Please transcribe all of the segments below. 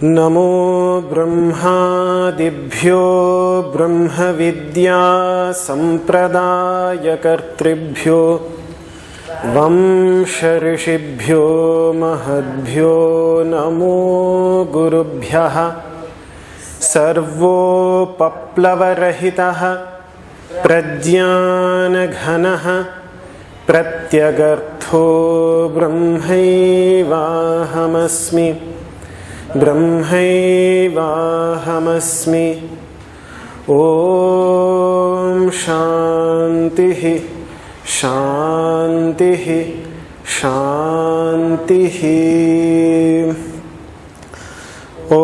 नमो ब्रह्मादिभ्यो ब्रह्मविद्या संप्रदायकर्तृभ्यो वंशऋषिभ्यो महद्भ्यो नमो गुरुभ्यः। सर्वोपप्लवरहितः प्रज्ञानघनः प्रत्यगर्थो ब्रह्मैवाहमस्मि ब्रह्मैवाहमस्मि। ॐ शान्तिः शान्तिः शान्तिः। ॐ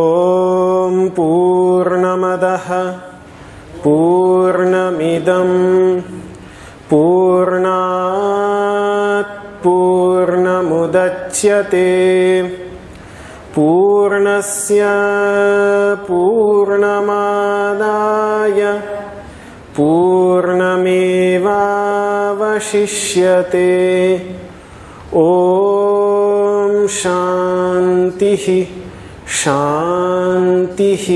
पूर्णमदः पूर्णमिदं पूर्णात् पूर्णमुदच्यते पूर्णस्य पूर्णमादाय पूर्णमेवावशिष्यते। ॐ शान्तिः शान्तिः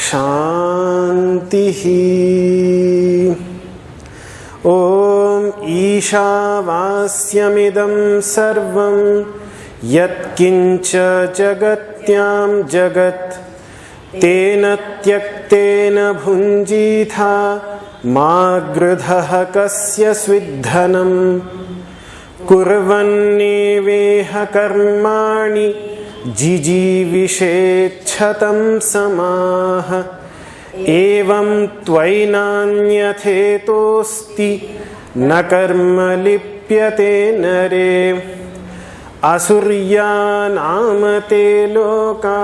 शान्तिः। ॐ ईशावास्यमिदं सर्वं यत्किञ्च जगत्यां जगत् तेन त्यक्तेन भुञ्जीथा मा गृधः कस्य स्विद्धनम्। कुर्वन्नेवेह कर्माणि जिजीविषेच्छतं समाः। एवं त्वयिनान्यथेतोऽस्ति न कर्म लिप्यते नरे। असुर्यानाम ते लोका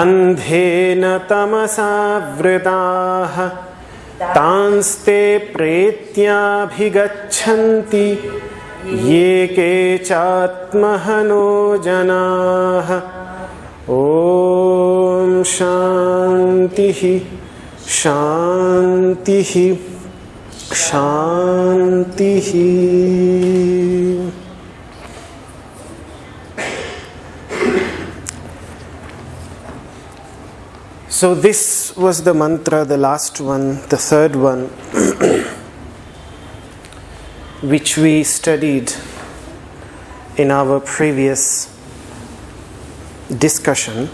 अन्धेन तमसा वृताः तांस्ते प्रेत्याभिगच्छन्ति ये केचात्महनो जनाः। ॐ शान्तिः शान्तिः शान्तिः। So this was the mantra, the last one, the third one, which we studied in our previous discussion.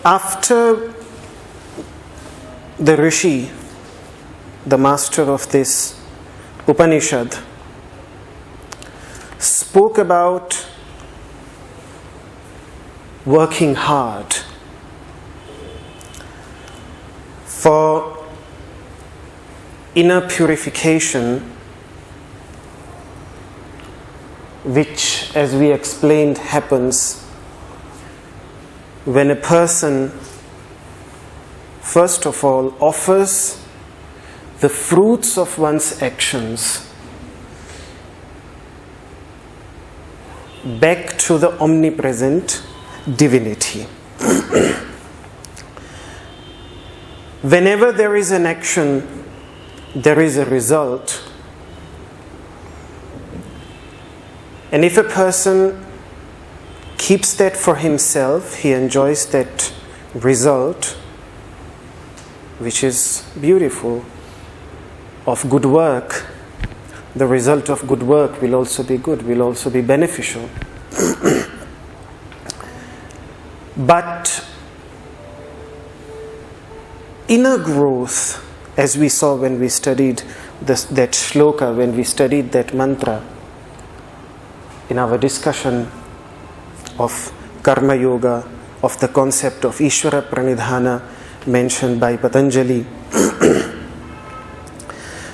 After the Rishi, the master of this Upanishad, spoke about working hard for inner purification, which, as we explained, happens when a person first of all offers the fruits of one's actions back to the omnipresent divinity. Whenever there is an action, there is a result. And if a person keeps that for himself, he enjoys that result, which is beautiful, of good work. The result of good work will also be good, will also be beneficial. But inner growth, as we saw when we studied that shloka, when we studied that mantra in our discussion of karma yoga, of the concept of Ishvara Pranidhana mentioned by Patanjali.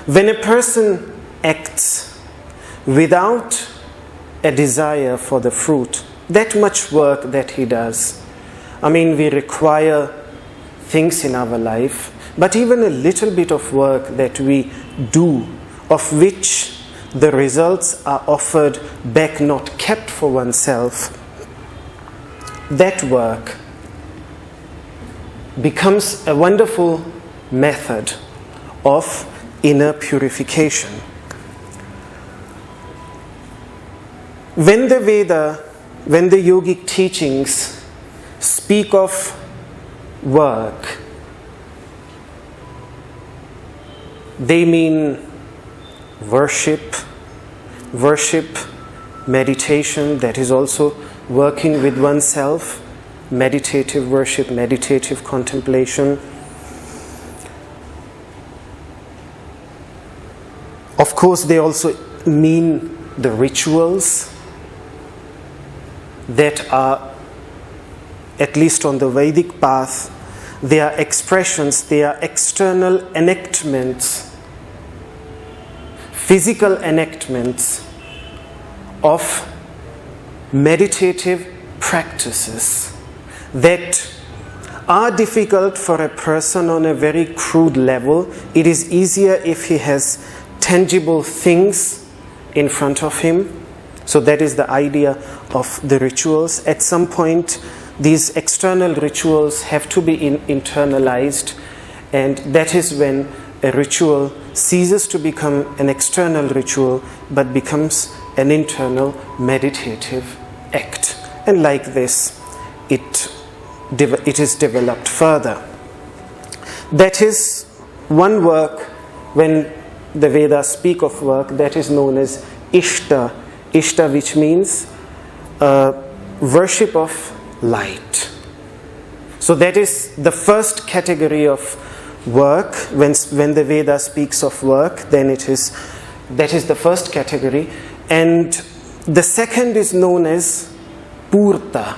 When a person acts without a desire for the fruit, that much work that he does, I mean, we require things in our life, but even a little bit of work that we do, of which the results are offered back, not kept for oneself, that work becomes a wonderful method of inner purification. When the yogic teachings speak of work, they mean worship, meditation, that is also working with oneself, meditative worship, meditative contemplation. Of course, they also mean the rituals that are, at least on the Vedic path, they are expressions, they are external enactments, physical enactments of meditative practices that are difficult for a person on a very crude level. It is easier if he has tangible things in front of him. So that is the idea of the rituals. At some point, these external rituals have to be internalized, and that is when a ritual ceases to become an external ritual but becomes an internal meditative act. And like this, it is developed further. That is one work. When the Vedas speak of work, that is known as Ishta. Ishta, which means worship of light. So that is the first category of work. When the Veda speaks of work, then that is the first category. And the second is known as Purta.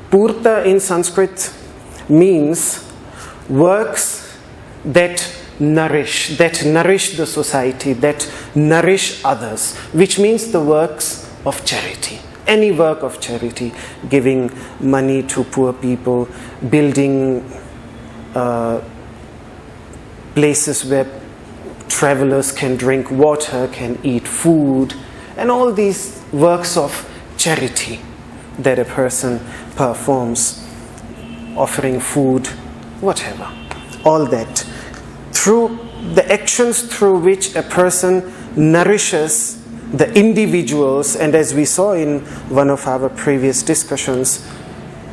Purta in Sanskrit means works that nourish the society, that nourish others, which means the works of charity. Any work of charity, giving money to poor people, building places where travelers can drink water, can eat food, and all these works of charity that a person performs, offering food, whatever. All that. Through the actions through which a person nourishes the individuals, and as we saw in one of our previous discussions,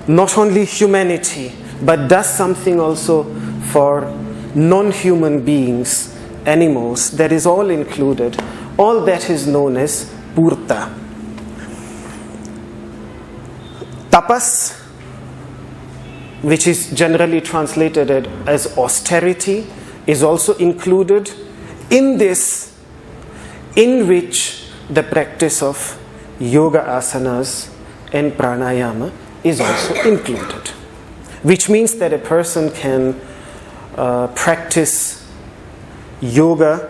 not only humanity, but does something also for non-human beings, animals, that is all included. All that is known as Purta. Tapas, which is generally translated as austerity, is also included in this, in which the practice of yoga asanas and pranayama is also included. Which means that a person can practice yoga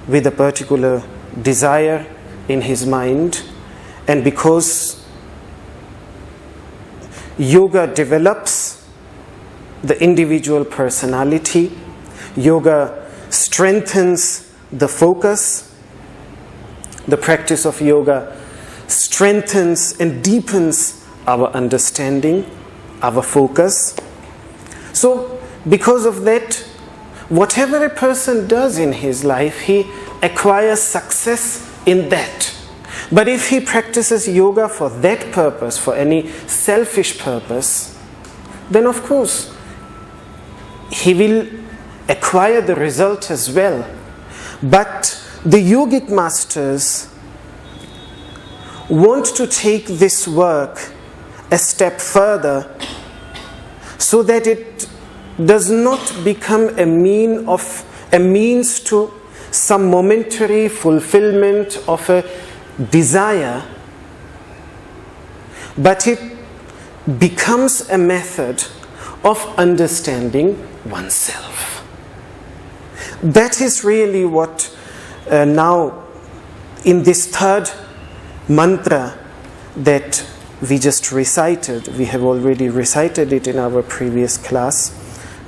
with a particular desire in his mind, and because yoga develops the individual personality, yoga strengthens the focus, the practice of yoga strengthens and deepens our understanding, our focus. So because of that, whatever a person does in his life, he acquires success in that. But if he practices yoga for that purpose, for any selfish purpose, then of course he will acquire the result as well. But the yogic masters want to take this work a step further so that it does not become a means to some momentary fulfillment of a desire, but it becomes a method of understanding oneself. That is really what now in this third mantra that we just recited, we have already recited it in our previous class,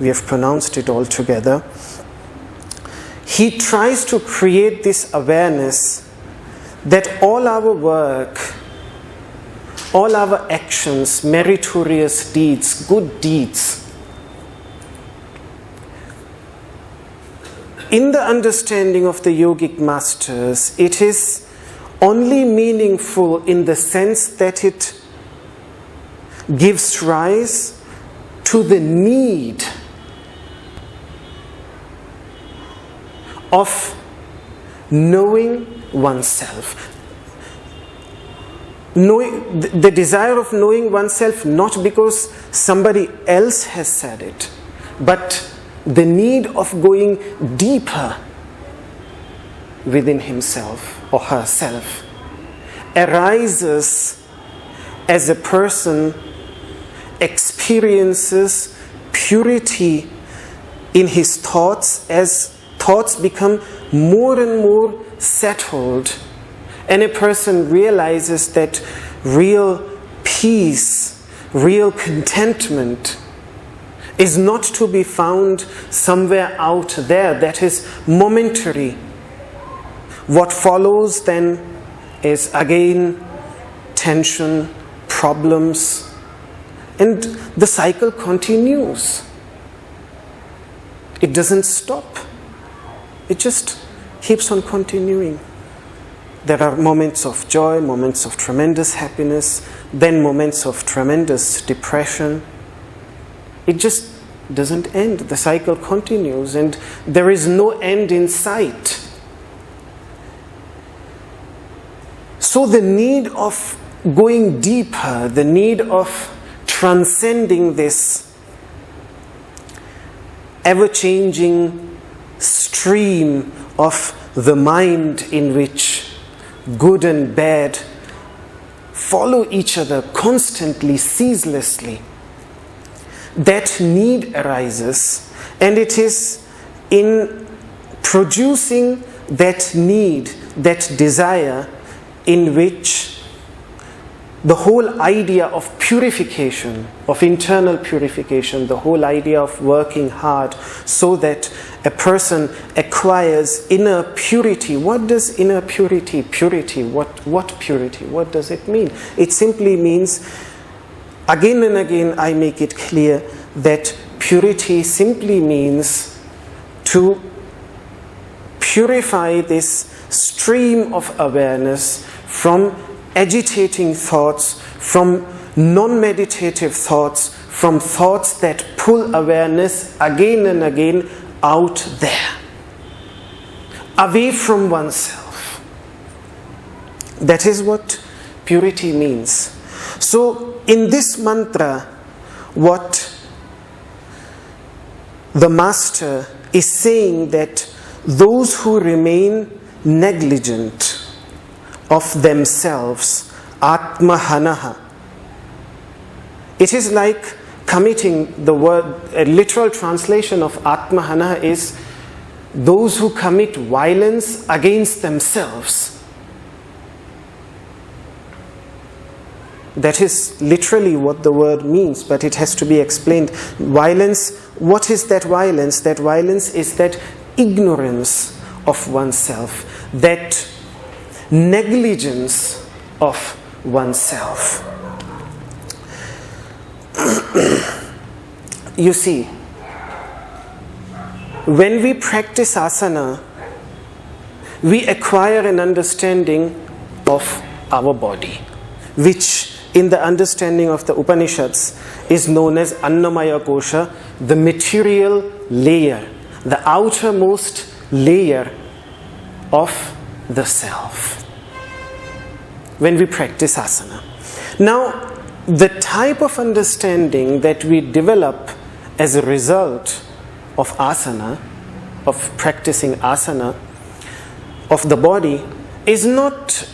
we have pronounced it all together. He tries to create this awareness that all our work, all our actions, meritorious deeds, good deeds, in the understanding of the yogic masters, it is only meaningful in the sense that it gives rise to the need of knowing oneself. The desire of knowing oneself not because somebody else has said it, but the need of going deeper within himself or herself arises as a person experiences purity in his thoughts, as thoughts become more and more settled, and a person realizes that real peace, real contentment is not to be found somewhere out there, that is momentary. What follows then is again tension, problems, and the cycle continues. It doesn't stop. It just keeps on continuing. There are moments of joy, moments of tremendous happiness, then moments of tremendous depression. It just doesn't end. The cycle continues and there is no end in sight. So the need of going deeper, the need of transcending this ever-changing stream of the mind in which good and bad follow each other constantly, ceaselessly. That need arises, and it is in producing that need, that desire, in which the whole idea of purification, of internal purification, the whole idea of working hard so that a person acquires inner purity. What does inner purity? Purity. What purity? What does it mean? It simply means, again and again I make it clear, that purity simply means to purify this stream of awareness from agitating thoughts, from non-meditative thoughts, from thoughts that pull awareness again and again out there, away from oneself. That is what purity means. So in this mantra, what the master is saying, that those who remain negligent of themselves, atmahanaha, it is like committing, the word, a literal translation of atmahanaha is those who commit violence against themselves. That is literally what the word means, but it has to be explained. Violence, what is that violence? That violence is that ignorance of oneself, that negligence of oneself. You see, when we practice asana, we acquire an understanding of our body, which in the understanding of the Upanishads is known as Annamaya Kosha, the material layer, the outermost layer of the self, when we practice asana. Now, the type of understanding that we develop as a result of asana, of practicing asana of the body, is not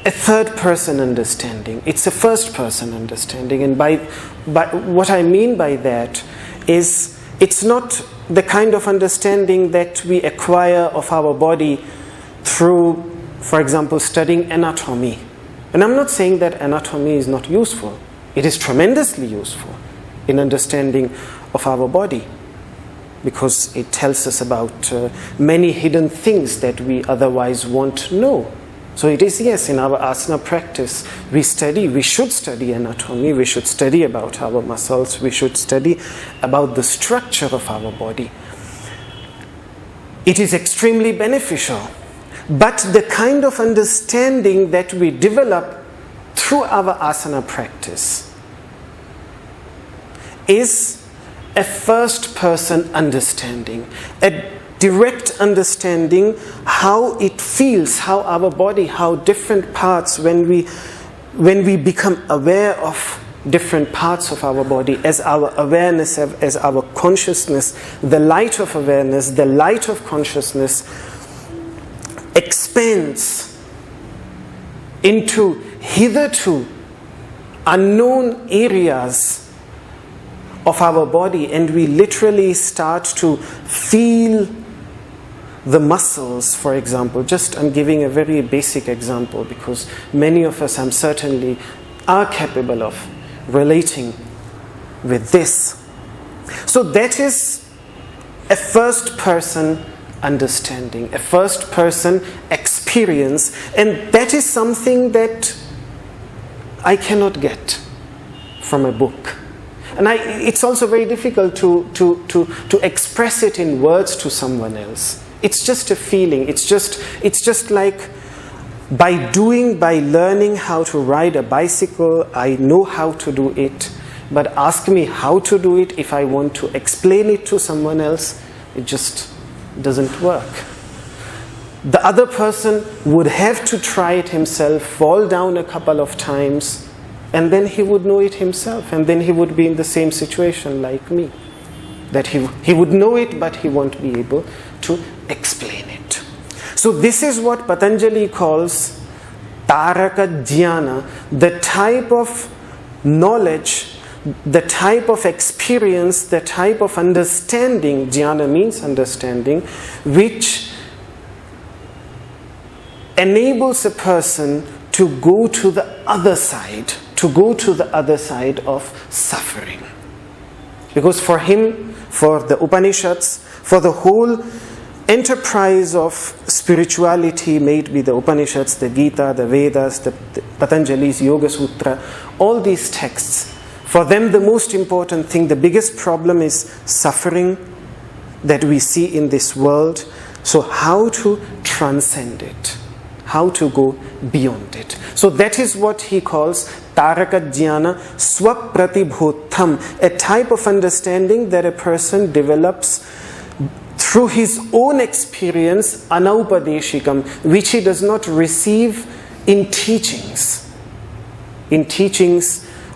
a third person understanding. It's a first person understanding. And by what I mean by that is, it's not the kind of understanding that we acquire of our body through, for example, studying anatomy. And I'm not saying that anatomy is not useful. It is tremendously useful in understanding of our body, because it tells us about many hidden things that we otherwise won't know. So it is, yes, in our asana practice, we should study anatomy, we should study about our muscles, we should study about the structure of our body. It is extremely beneficial. But the kind of understanding that we develop through our asana practice is a first person understanding, a direct understanding how it feels, how our body, how different parts, when we become aware of different parts of our body, as our awareness, as our consciousness, the light of awareness, the light of consciousness expands into hitherto unknown areas of our body, and we literally start to feel the muscles, for example. I'm giving a very basic example because many of us, I'm certainly, are capable of relating with this. So that is a first person understanding, a first person experience, and that is something that I cannot get from a book. And it's also very difficult to express it in words to someone else. It's just a feeling. It's just like by learning how to ride a bicycle, I know how to do it. But ask me how to do it, if I want to explain it to someone else, it just doesn't work. The other person would have to try it himself, fall down a couple of times, and then he would know it himself, and then he would be in the same situation like me. That he would know it, but he won't be able to explain it. So this is what Patanjali calls Taraka Dhyana, the type of knowledge, the type of experience, the type of understanding, Dhyana means understanding, which enables a person to go to the other side, of suffering. Because for him, for the Upanishads, for the whole enterprise of spirituality made by the Upanishads, the Gita, the Vedas, the Patanjali's Yoga Sutra, all these texts, for them the most important thing, the biggest problem is suffering that we see in this world. So how to transcend it, how to go beyond it. So that is what he calls Taraka Dhyana Swapratibhotham, a type of understanding that a person develops through his own experience, anaupadeshikam, which he does not receive in teachings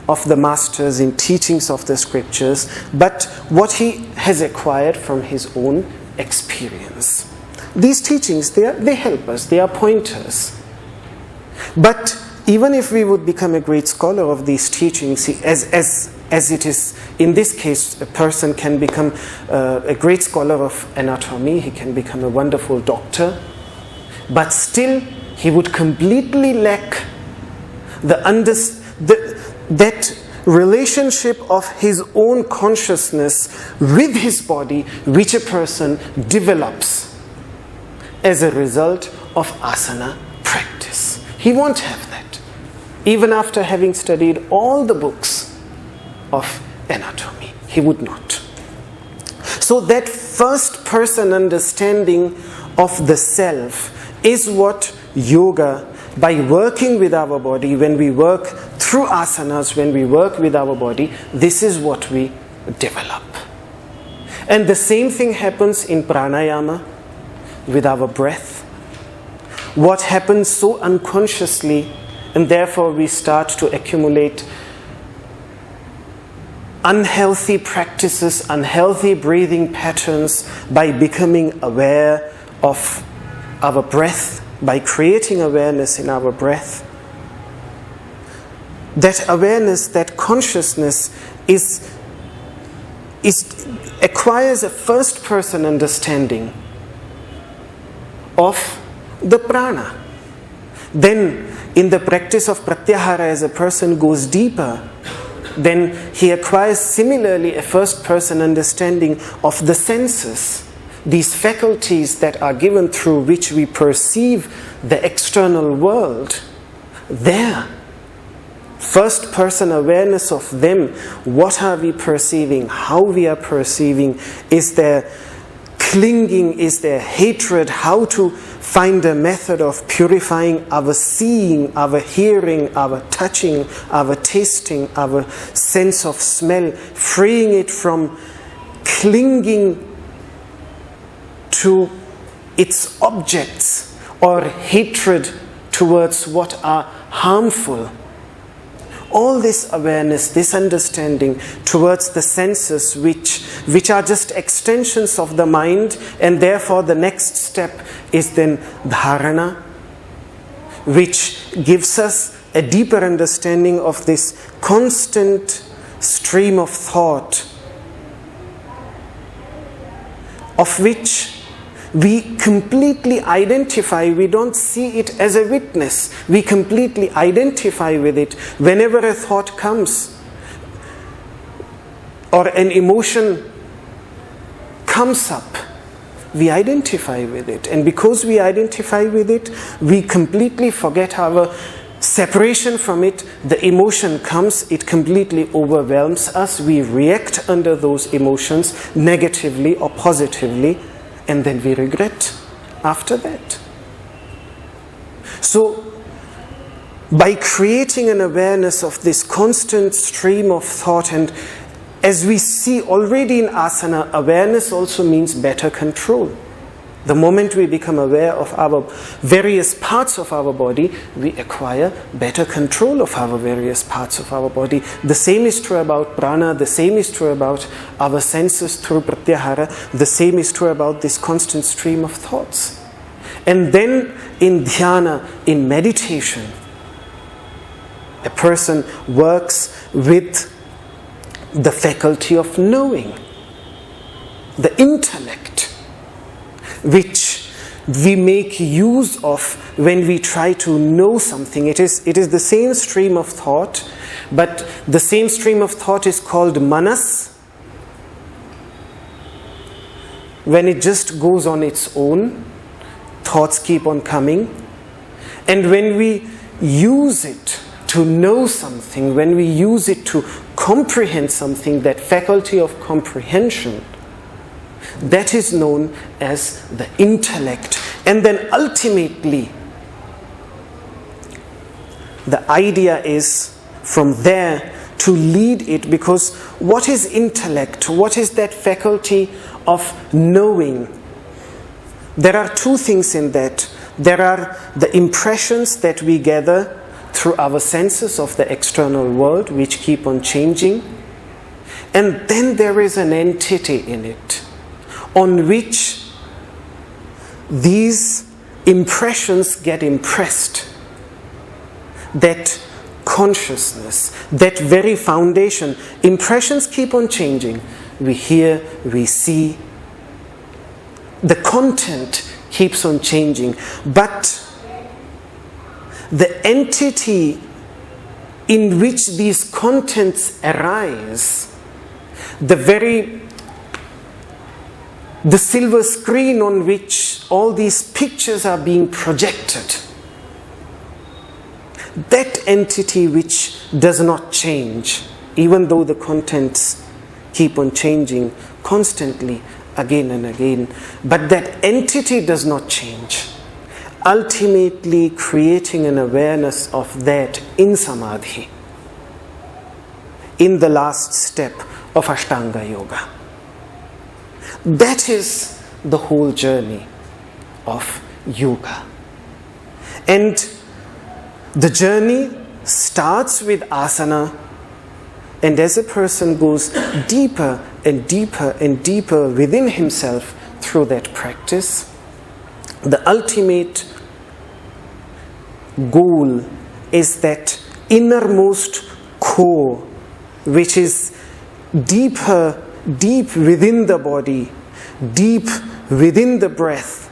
of the masters, in teachings of the scriptures, but what he has acquired from his own experience. These teachings, they help us, they are pointers. But even if we would become a great scholar of these teachings, as it is in this case, a person can become a great scholar of anatomy, he can become a wonderful doctor, but still he would completely lack that relationship of his own consciousness with his body, which a person develops as a result of asana practice. He won't have that, even after having studied all the books of anatomy. He would not. So that first person understanding of the self is what yoga, by working with our body, when we work through asanas, when we work with our body, this is what we develop. And the same thing happens in pranayama with our breath. What happens so unconsciously, and therefore we start to accumulate unhealthy practices, unhealthy breathing patterns by becoming aware of our breath, by creating awareness in our breath. That awareness, that consciousness acquires a first-person understanding of the prana. Then, in the practice of pratyahara, as a person goes deeper, then he acquires similarly a first-person understanding of the senses, these faculties that are given through which we perceive the external world. There, first-person awareness of them. What are we perceiving? How we are perceiving? Is there clinging? Is there hatred? How to find a method of purifying our seeing, our hearing, our touching, our tasting, our sense of smell, freeing it from clinging to its objects or hatred towards what are harmful. All this awareness, this understanding towards the senses which are just extensions of the mind, and therefore the next step is then dharana, which gives us a deeper understanding of this constant stream of thought, of which we completely identify. We don't see it as a witness. We completely identify with it. Whenever a thought comes or an emotion comes up, we identify with it. And because we identify with it, we completely forget our separation from it. The emotion comes, it completely overwhelms us. We react under those emotions negatively or positively. And then we regret after that. So, by creating an awareness of this constant stream of thought, and as we see already in asana, awareness also means better control. The moment we become aware of our various parts of our body, we acquire better control of our various parts of our body. The same is true about prana, the same is true about our senses through pratyahara, the same is true about this constant stream of thoughts. And then in dhyana, in meditation, a person works with the faculty of knowing, the intellect, which we make use of when we try to know something. It is the same stream of thought, but the same stream of thought is called manas when it just goes on its own. Thoughts keep on coming. And when we use it to know something, when we use it to comprehend something, that faculty of comprehension, that is known as the intellect. And then ultimately, the idea is from there to lead it, because what is intellect? What is that faculty of knowing? There are two things in that. There are the impressions that we gather through our senses of the external world, which keep on changing. And then there is an entity in it, on which these impressions get impressed. That consciousness, that very foundation. Impressions keep on changing. We hear, we see. The content keeps on changing. But the entity in which these contents arise, the silver screen on which all these pictures are being projected, that entity which does not change, even though the contents keep on changing constantly, again and again, but that entity does not change, ultimately creating an awareness of that in samadhi, in the last step of Ashtanga Yoga. That is the whole journey of yoga. And the journey starts with asana, And as a person goes deeper and deeper and deeper within himself through that practice, the ultimate goal is that innermost core, which is deep within the body, deep within the breath,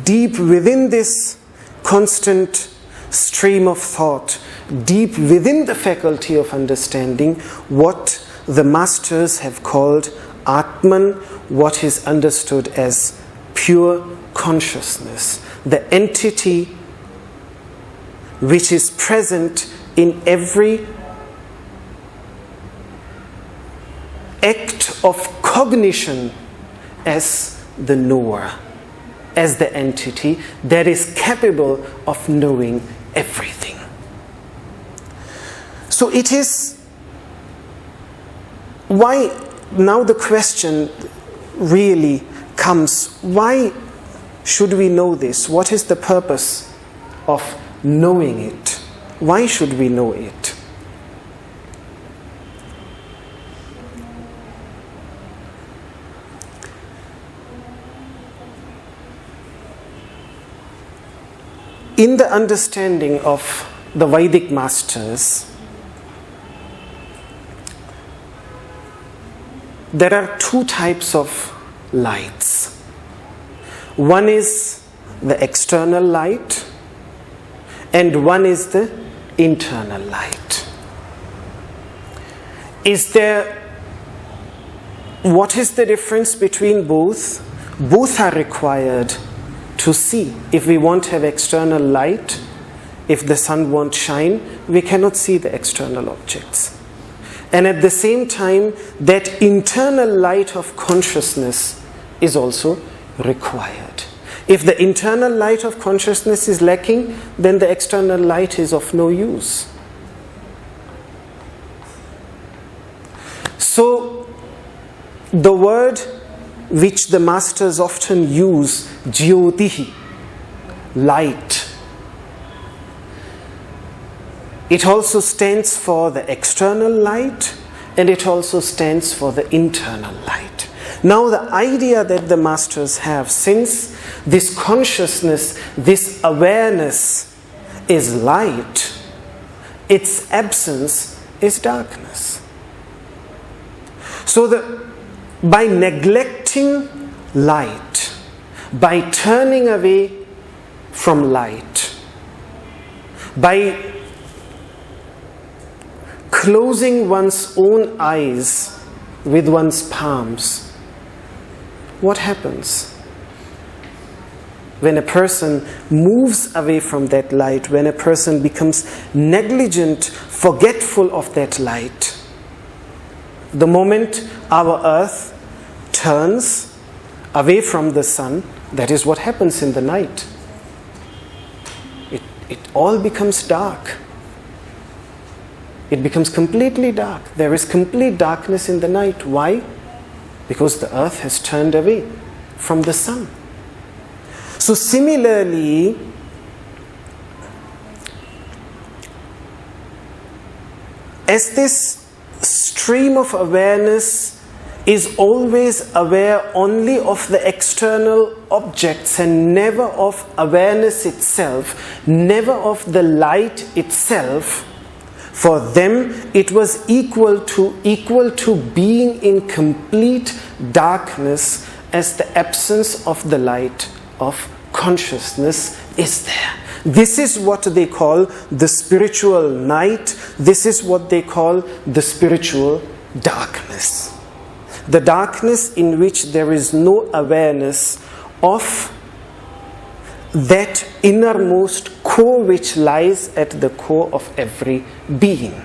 deep within this constant stream of thought, deep within the faculty of understanding, what the masters have called Atman, what is understood as pure consciousness, the entity which is present in every act of cognition as the knower, as the entity that is capable of knowing everything. So it is why now the question really comes, why should we know this? What is the purpose of knowing it? Why should we know it? In the understanding of the Vedic masters, there are two types of lights. One is the external light, and one is the internal light. What is the difference between both? Both are required to see. If we won't have external light, if the sun won't shine, we cannot see the external objects. And at the same time, that internal light of consciousness is also required. If the internal light of consciousness is lacking, then the external light is of no use. So, the word which the masters often use, Jyotihi, light, it also stands for the external light, and it also stands for the internal light. Now the idea that the masters have, since this consciousness, this awareness is light, its absence is darkness. So by neglecting light, by turning away from light, by closing one's own eyes with one's palms, what happens? When a person moves away from that light, when a person becomes negligent, forgetful of that light, the moment our earth turns away from the sun, that is what happens in the night. It all becomes dark. It becomes completely dark. There is complete darkness in the night. Why? Because the earth has turned away from the sun. So similarly, as this stream of awareness is always aware only of the external objects and never of awareness itself, never of the light itself, for them it was equal to being in complete darkness, as the absence of the light of consciousness is there. This is what they call the spiritual night. This is what they call the spiritual darkness. The darkness in which there is no awareness of that innermost core which lies at the core of every being.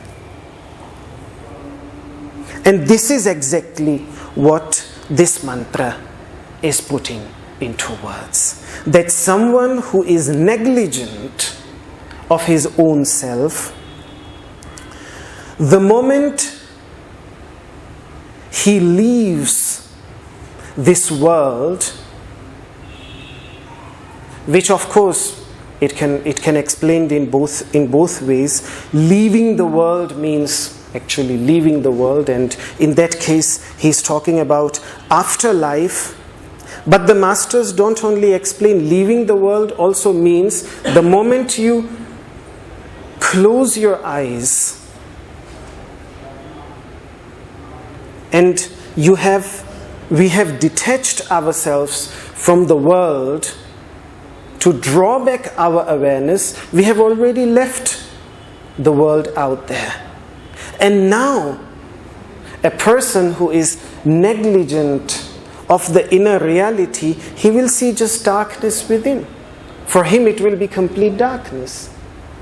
And this is exactly what this mantra is putting into words. That someone who is negligent of his own self, the moment he leaves this world, which of course it can explain in both ways. Leaving the world means actually leaving the world, and in that case he's talking about afterlife. But the masters don't only explain leaving the world, also means the moment you close your eyes and we have detached ourselves from the world to draw back our awareness, we have already left the world out there. And now, a person who is negligent of the inner reality, he will see just darkness within. For him it will be complete darkness.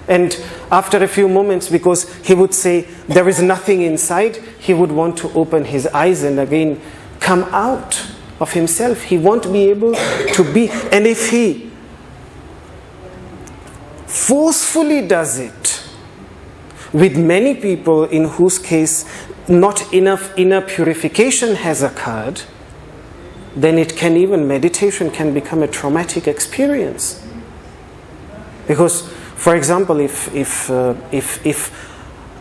And after a few moments, because he would say there is nothing inside, he would want to open his eyes and again come out of himself. He won't be able to be. And if he forcefully does it, with many people in whose case not enough inner purification has occurred, then meditation can become a traumatic experience. Because, for example, if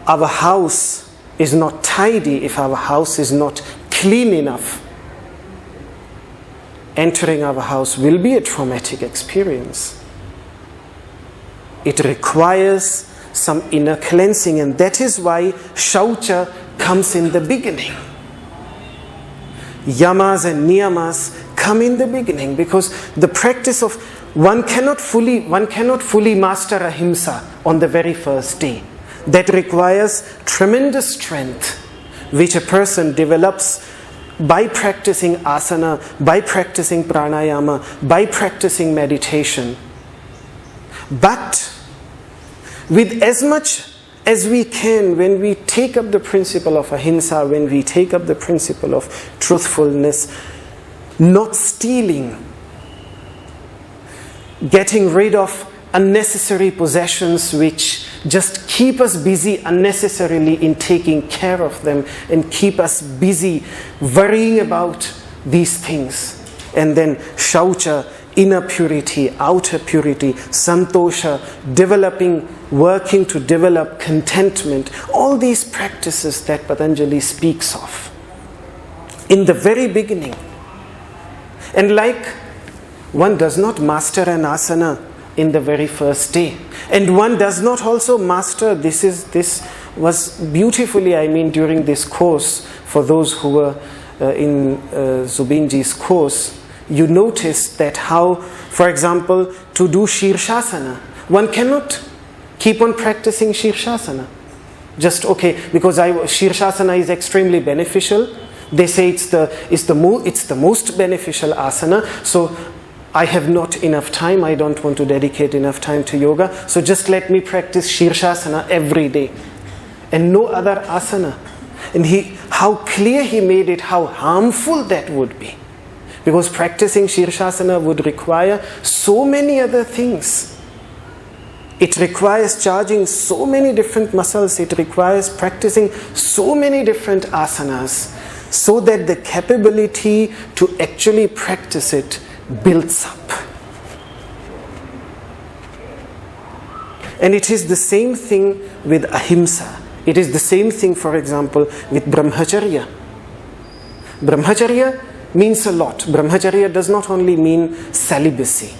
our house is not tidy, if our house is not clean enough, entering our house will be a traumatic experience. It requires some inner cleansing, and that is why Shaucha comes in the beginning. Yamas and niyamas come in the beginning, because the practice of one cannot fully master ahimsa on the very first day. That requires tremendous strength, which a person develops by practicing asana, by practicing pranayama, by practicing meditation. But with as much as we can, when we take up the principle of ahimsa, when we take up the principle of truthfulness, not stealing, getting rid of unnecessary possessions which just keep us busy unnecessarily in taking care of them and keep us busy worrying about these things. And then shaucha, inner purity, outer purity, santosha, working to develop contentment, all these practices that Patanjali speaks of in the very beginning. And like one does not master an asana in the very first day, and one does not also master, this was beautifully, during this course, for those who were in Zubinji's course, you notice that how, for example, to do Shirshasana, one cannot keep on practicing Shirshasana. Just because Shirshasana is extremely beneficial. They say it's the most beneficial asana. So I have not enough time. I don't want to dedicate enough time to yoga. So just let me practice Shirshasana every day, and no other asana. And how clear he made it, how harmful that would be. Because practicing Shirshasana would require so many other things. It requires charging so many different muscles. It requires practicing so many different asanas, so that the capability to actually practice it builds up. And it is the same thing with ahimsa. It is the same thing, for example, with brahmacharya. Brahmacharya means a lot. Brahmacharya does not only mean celibacy.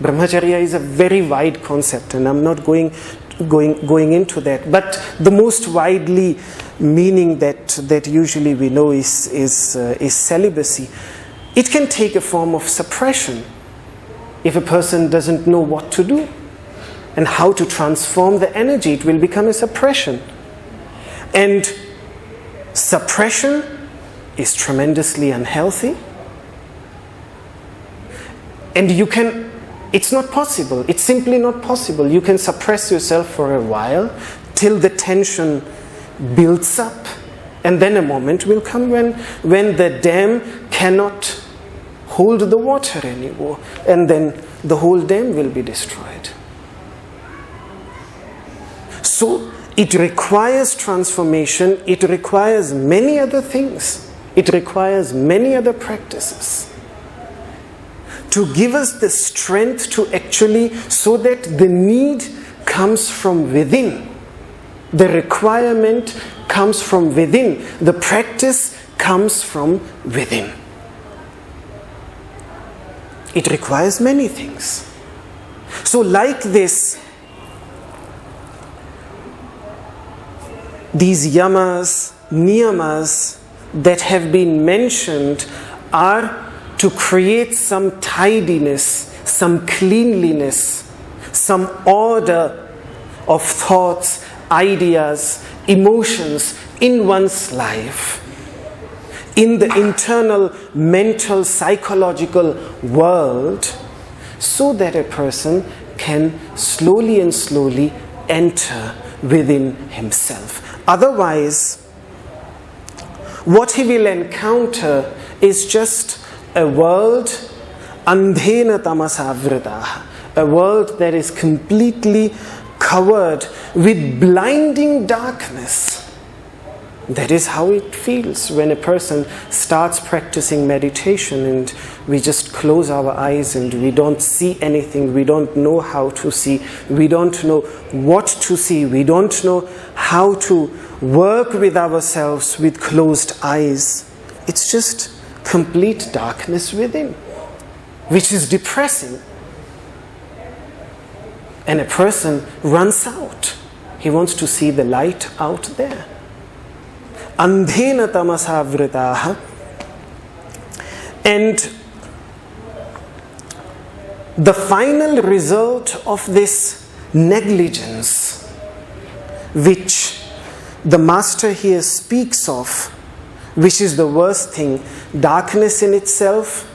Brahmacharya is a very wide concept, and I'm not going into that. But the most widely meaning that usually we know is celibacy. It can take a form of suppression if a person doesn't know what to do and how to transform the energy. It will become a suppression, and suppression is tremendously unhealthy. And it's not possible. It's simply not possible. You can suppress yourself for a while till the tension builds up, and then a moment will come when the dam cannot hold the water anymore, and then the whole dam will be destroyed. So it requires transformation. It requires many other things. It requires many other practices to give us the strength to actually, so that the need comes from within. The requirement comes from within. The practice comes from within. It requires many things. So like this, these yamas, niyamas that have been mentioned are to create some tidiness, some cleanliness, some order of thoughts, ideas, emotions in one's life, in the internal mental, psychological world, so that a person can slowly and slowly enter within himself. Otherwise, what he will encounter is just a world andhena tamasavridah, a world that is completely covered with blinding darkness. That is how it feels when a person starts practicing meditation and we just close our eyes and we don't see anything, we don't know how to see, we don't know what to see, we don't know how to work with ourselves with closed eyes. It's just complete darkness within, which is depressing. And a person runs out. He wants to see the light out there. Andhena tamasavridah. And the final result of this negligence, which the master here speaks of, which is the worst thing, darkness in itself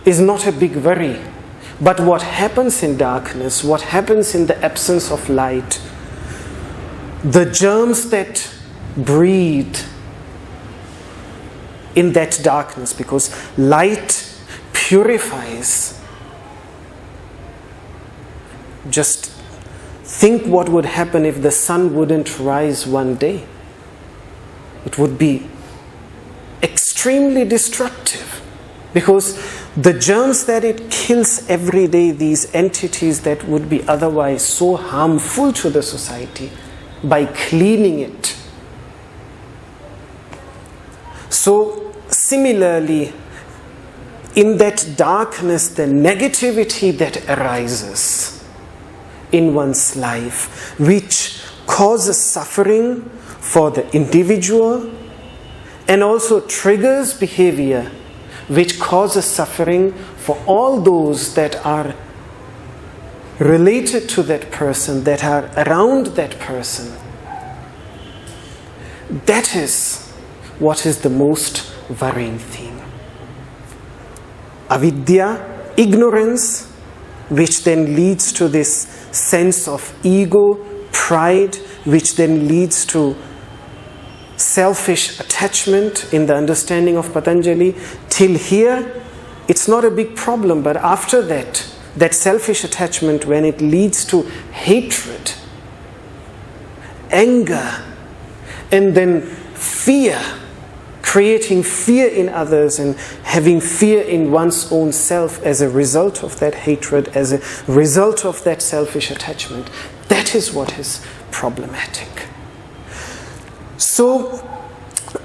is not a big worry. But what happens in darkness, what happens in the absence of light, the germs that breathe in that darkness, because light purifies. Just think what would happen if the sun wouldn't rise one day. It would be extremely destructive, because the germs that it kills every day, these entities that would be otherwise so harmful to the society, by cleaning it. So similarly, in that darkness, the negativity that arises in one's life, which causes suffering for the individual and also triggers behavior which causes suffering for all those that are related to that person, that are around that person. That is what is the most worrying thing. Avidya, ignorance, which then leads to this sense of ego, pride, which then leads to selfish attachment in the understanding of Patanjali. Till here, it's not a big problem, but after that, that selfish attachment, when it leads to hatred, anger, and then fear, creating fear in others and having fear in one's own self as a result of that hatred, as a result of that selfish attachment, that is what is problematic. So,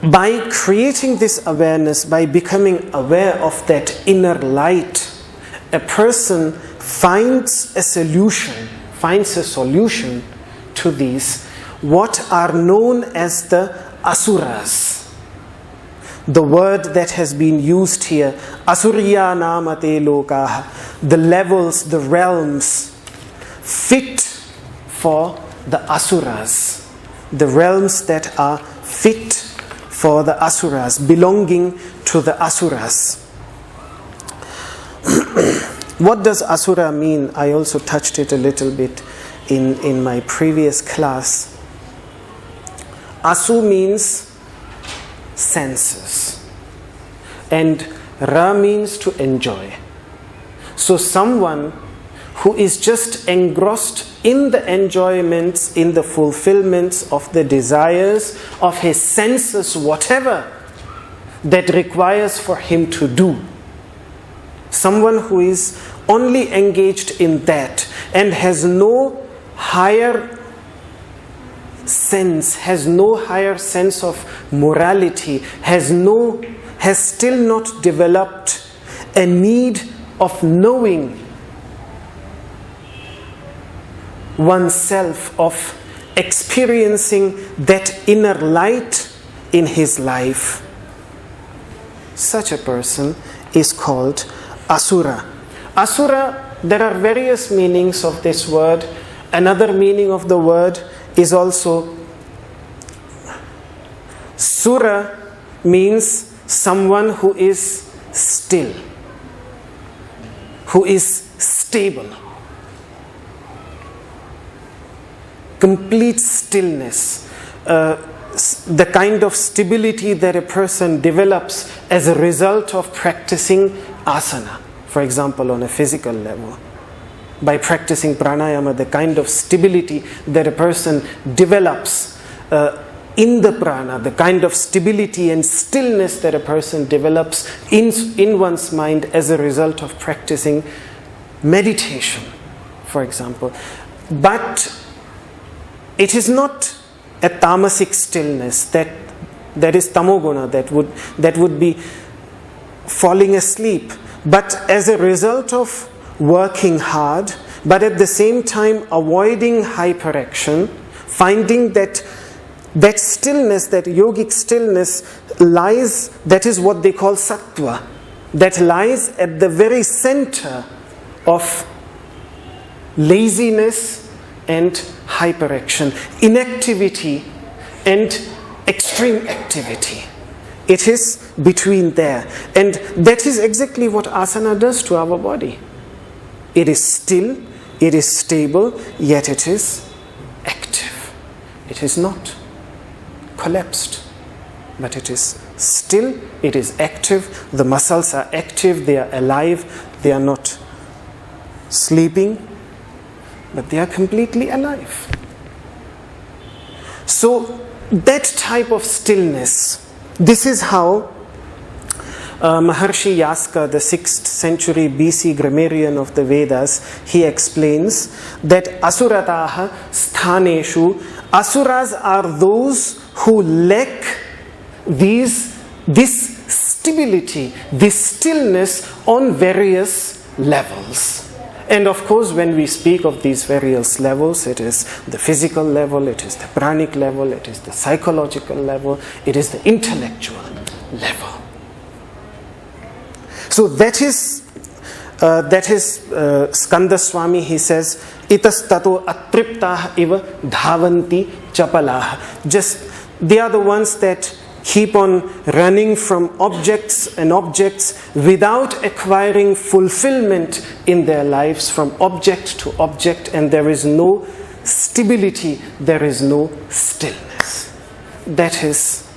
by creating this awareness, by becoming aware of that inner light, a person finds a solution to these, what are known as the asuras. The word that has been used here, asurya namate lokaha, the levels, the realms, fit for the asuras, the realms that are fit for the asuras, belonging to the asuras. What does asura mean? I also touched it a little bit in my previous class. Asu means senses, and ra means to enjoy. So someone who is just engrossed in the enjoyments, in the fulfillments of the desires of his senses, whatever that requires for him to do. Someone who is only engaged in that and has no higher sense, has no higher sense of morality, has still not developed a need of knowing oneself, of experiencing that inner light in his life. Such a person is called asura. Asura, there are various meanings of this word. Another meaning of the word is also sura, means someone who is still, who is stable. Complete stillness, the kind of stability that a person develops as a result of practicing asana, for example, on a physical level. By practicing pranayama, the kind of stability that a person develops in the prana, the kind of stability and stillness that a person develops in one's mind as a result of practicing meditation, for example. But it is not a tamasic stillness that is tamoguna, that would be falling asleep, but as a result of working hard, but at the same time avoiding hyperaction, finding that stillness, that yogic stillness lies, that is what they call sattva, that lies at the very center of laziness and hyperaction, inactivity and extreme activity. It is between there. And that is exactly what asana does to our body. It is still, it is stable, yet it is active. It is not collapsed, but it is still, it is active. The muscles are active, they are alive, they are not sleeping, but they are completely alive. So that type of stillness, this is how Maharshi Yaska, the 6th century BC grammarian of the Vedas, he explains that asurataha sthaneshu, asuras are those who lack this stability, this stillness on various levels. And of course, when we speak of these various levels, it is the physical level, it is the pranic level, it is the psychological level, it is the intellectual level. So that is Skanda Swami, he says, itastato atriptah iva dhavanti chapalah. Just, they are the ones that keep on running from objects and objects without acquiring fulfillment in their lives, from object to object, and there is no stability, there is no stillness. That is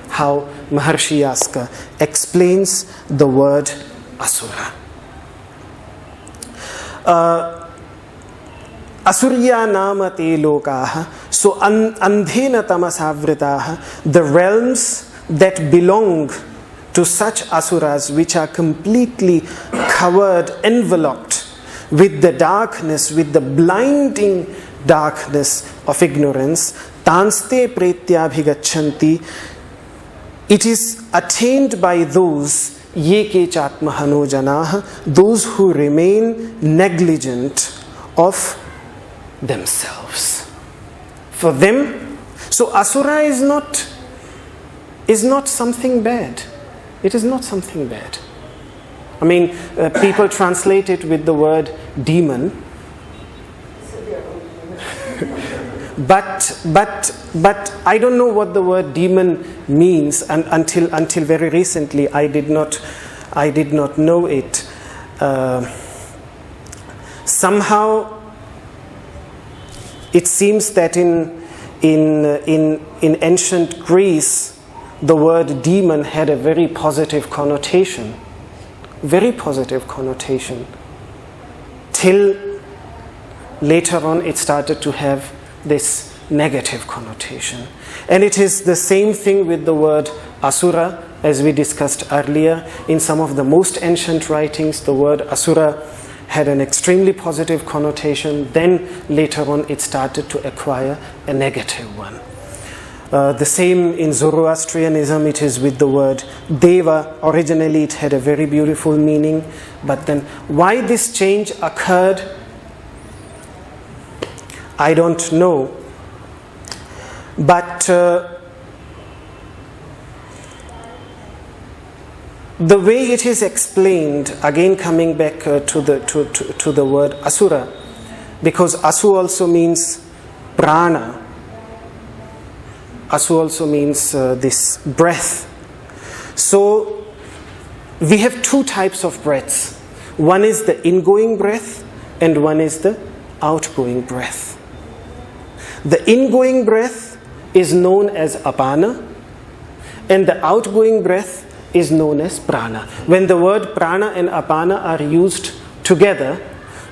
how Maharshi Yaska explains the word asura. Asurya nama te lokaha. So andhena tamasavritah, the realms that belong to such asuras, which are completely covered, enveloped with the darkness, with the blinding darkness of ignorance, tanste pretyabhigachanti, it is attained by those ye ke chatmahano janah, those who remain negligent of themselves. For them, so asura is not something bad. It is not something bad. I mean, people translate it with the word demon. But I don't know what the word demon means, and until very recently I did not know it. Somehow it seems that in ancient Greece, the word demon had a very positive connotation. Very positive connotation. Till later on it started to have this negative connotation. And it is the same thing with the word asura, as we discussed earlier. In some of the most ancient writings, the word asura had an extremely positive connotation, then later on it started to acquire a negative one. The same in Zoroastrianism, it is with the word Deva. Originally it had a very beautiful meaning, but then why this change occurred, I don't know. But the way it is explained, again coming back to the word Asura, because Asu also means prana. Asu also means this breath. So we have two types of breaths. One is the ingoing breath and one is the outgoing breath. The ingoing breath is known as apana and the outgoing breath is known as prana. When the word prana and apana are used together,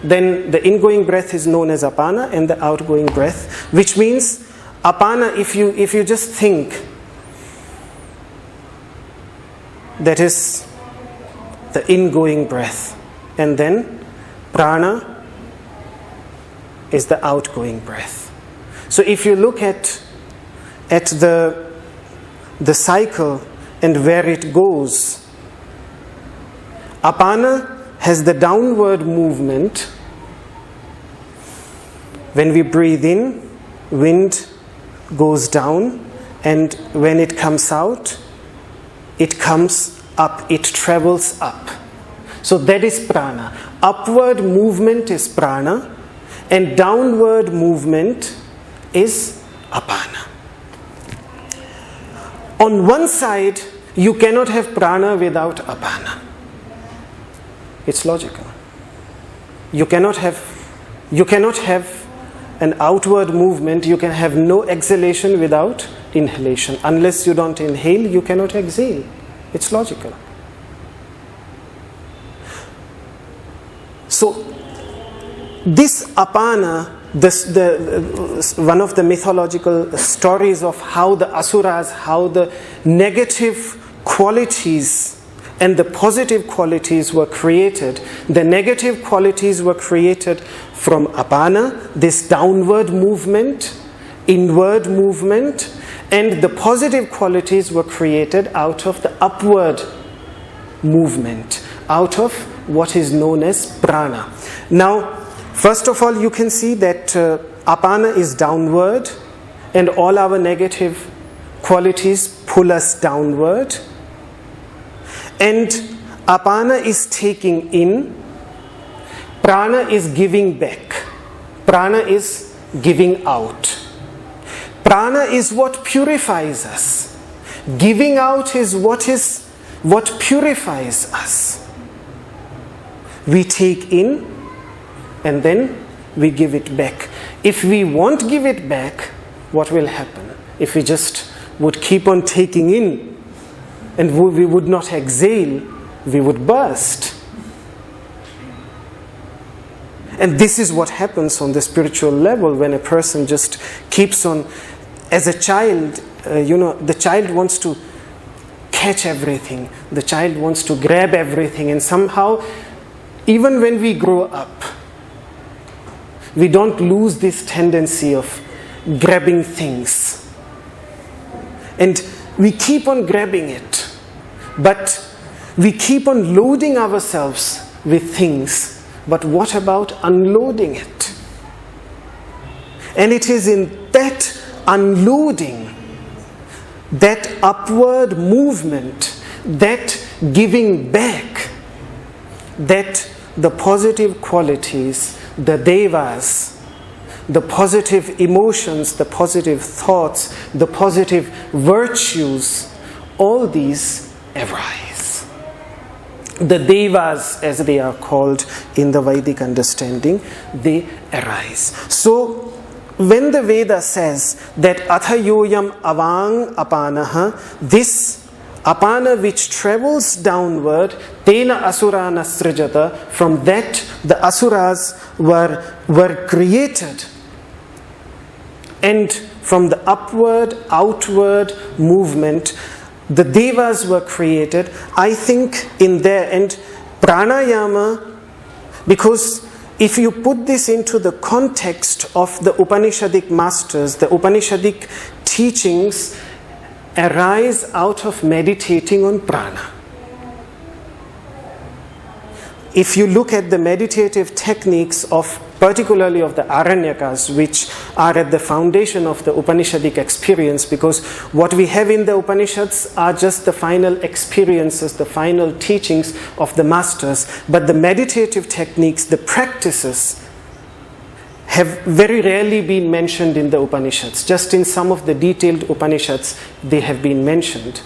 then the ingoing breath is known as apana and the outgoing breath, which means apana, if you just think, that is the ingoing breath, and then prana is the outgoing breath. So if you look at the cycle and where it goes, apana has the downward movement. When we breathe in, wind goes down, and when it comes out, it comes up, it travels up. So that is prana. Upward movement is prana and downward movement is apana. On one side, you cannot have prana without apana. It's logical. You cannot have an outward movement, you can have no exhalation without inhalation. Unless you don't inhale, you cannot exhale. It's logical. So this apana, one of the mythological stories of how the asuras, how the negative qualities and the positive qualities were created. The negative qualities were created from apana, this downward movement, inward movement, and the positive qualities were created out of the upward movement, out of what is known as prana. Now, first of all, you can see that apana is downward and all our negative qualities pull us downward. And apana is taking in, prana is giving back, prana is giving out. Prana is what purifies us. Giving out is what purifies us. We take in and then we give it back. If we won't give it back, what will happen? If we just would keep on taking in and we would not exhale, we would burst. And this is what happens on the spiritual level when a person just keeps on. As a child, the child wants to catch everything. The child wants to grab everything, and somehow, even when we grow up, we don't lose this tendency of grabbing things. And we keep on grabbing it, but we keep on loading ourselves with things. But what about unloading it? And it is in that unloading, that upward movement, that giving back, that the positive qualities, the devas, the positive emotions, the positive thoughts, the positive virtues, all these arise. The devas, as they are called in the Vedic understanding, they arise. So when the Veda says that athayoyam avang apanaha, this apana which travels downward, tena asurana srijata, from that the asuras were created. And from the upward, outward movement, the devas were created. I think in there, and pranayama, Because if you put this into the context of the Upanishadic masters, the Upanishadic teachings arise out of meditating on prana. If you look at the meditative techniques of, particularly of the Aranyakas, which are at the foundation of the Upanishadic experience, because what we have in the Upanishads are just the final experiences, the final teachings of the masters, but the meditative techniques, the practices, have very rarely been mentioned in the Upanishads. Just in some of the detailed Upanishads, they have been mentioned.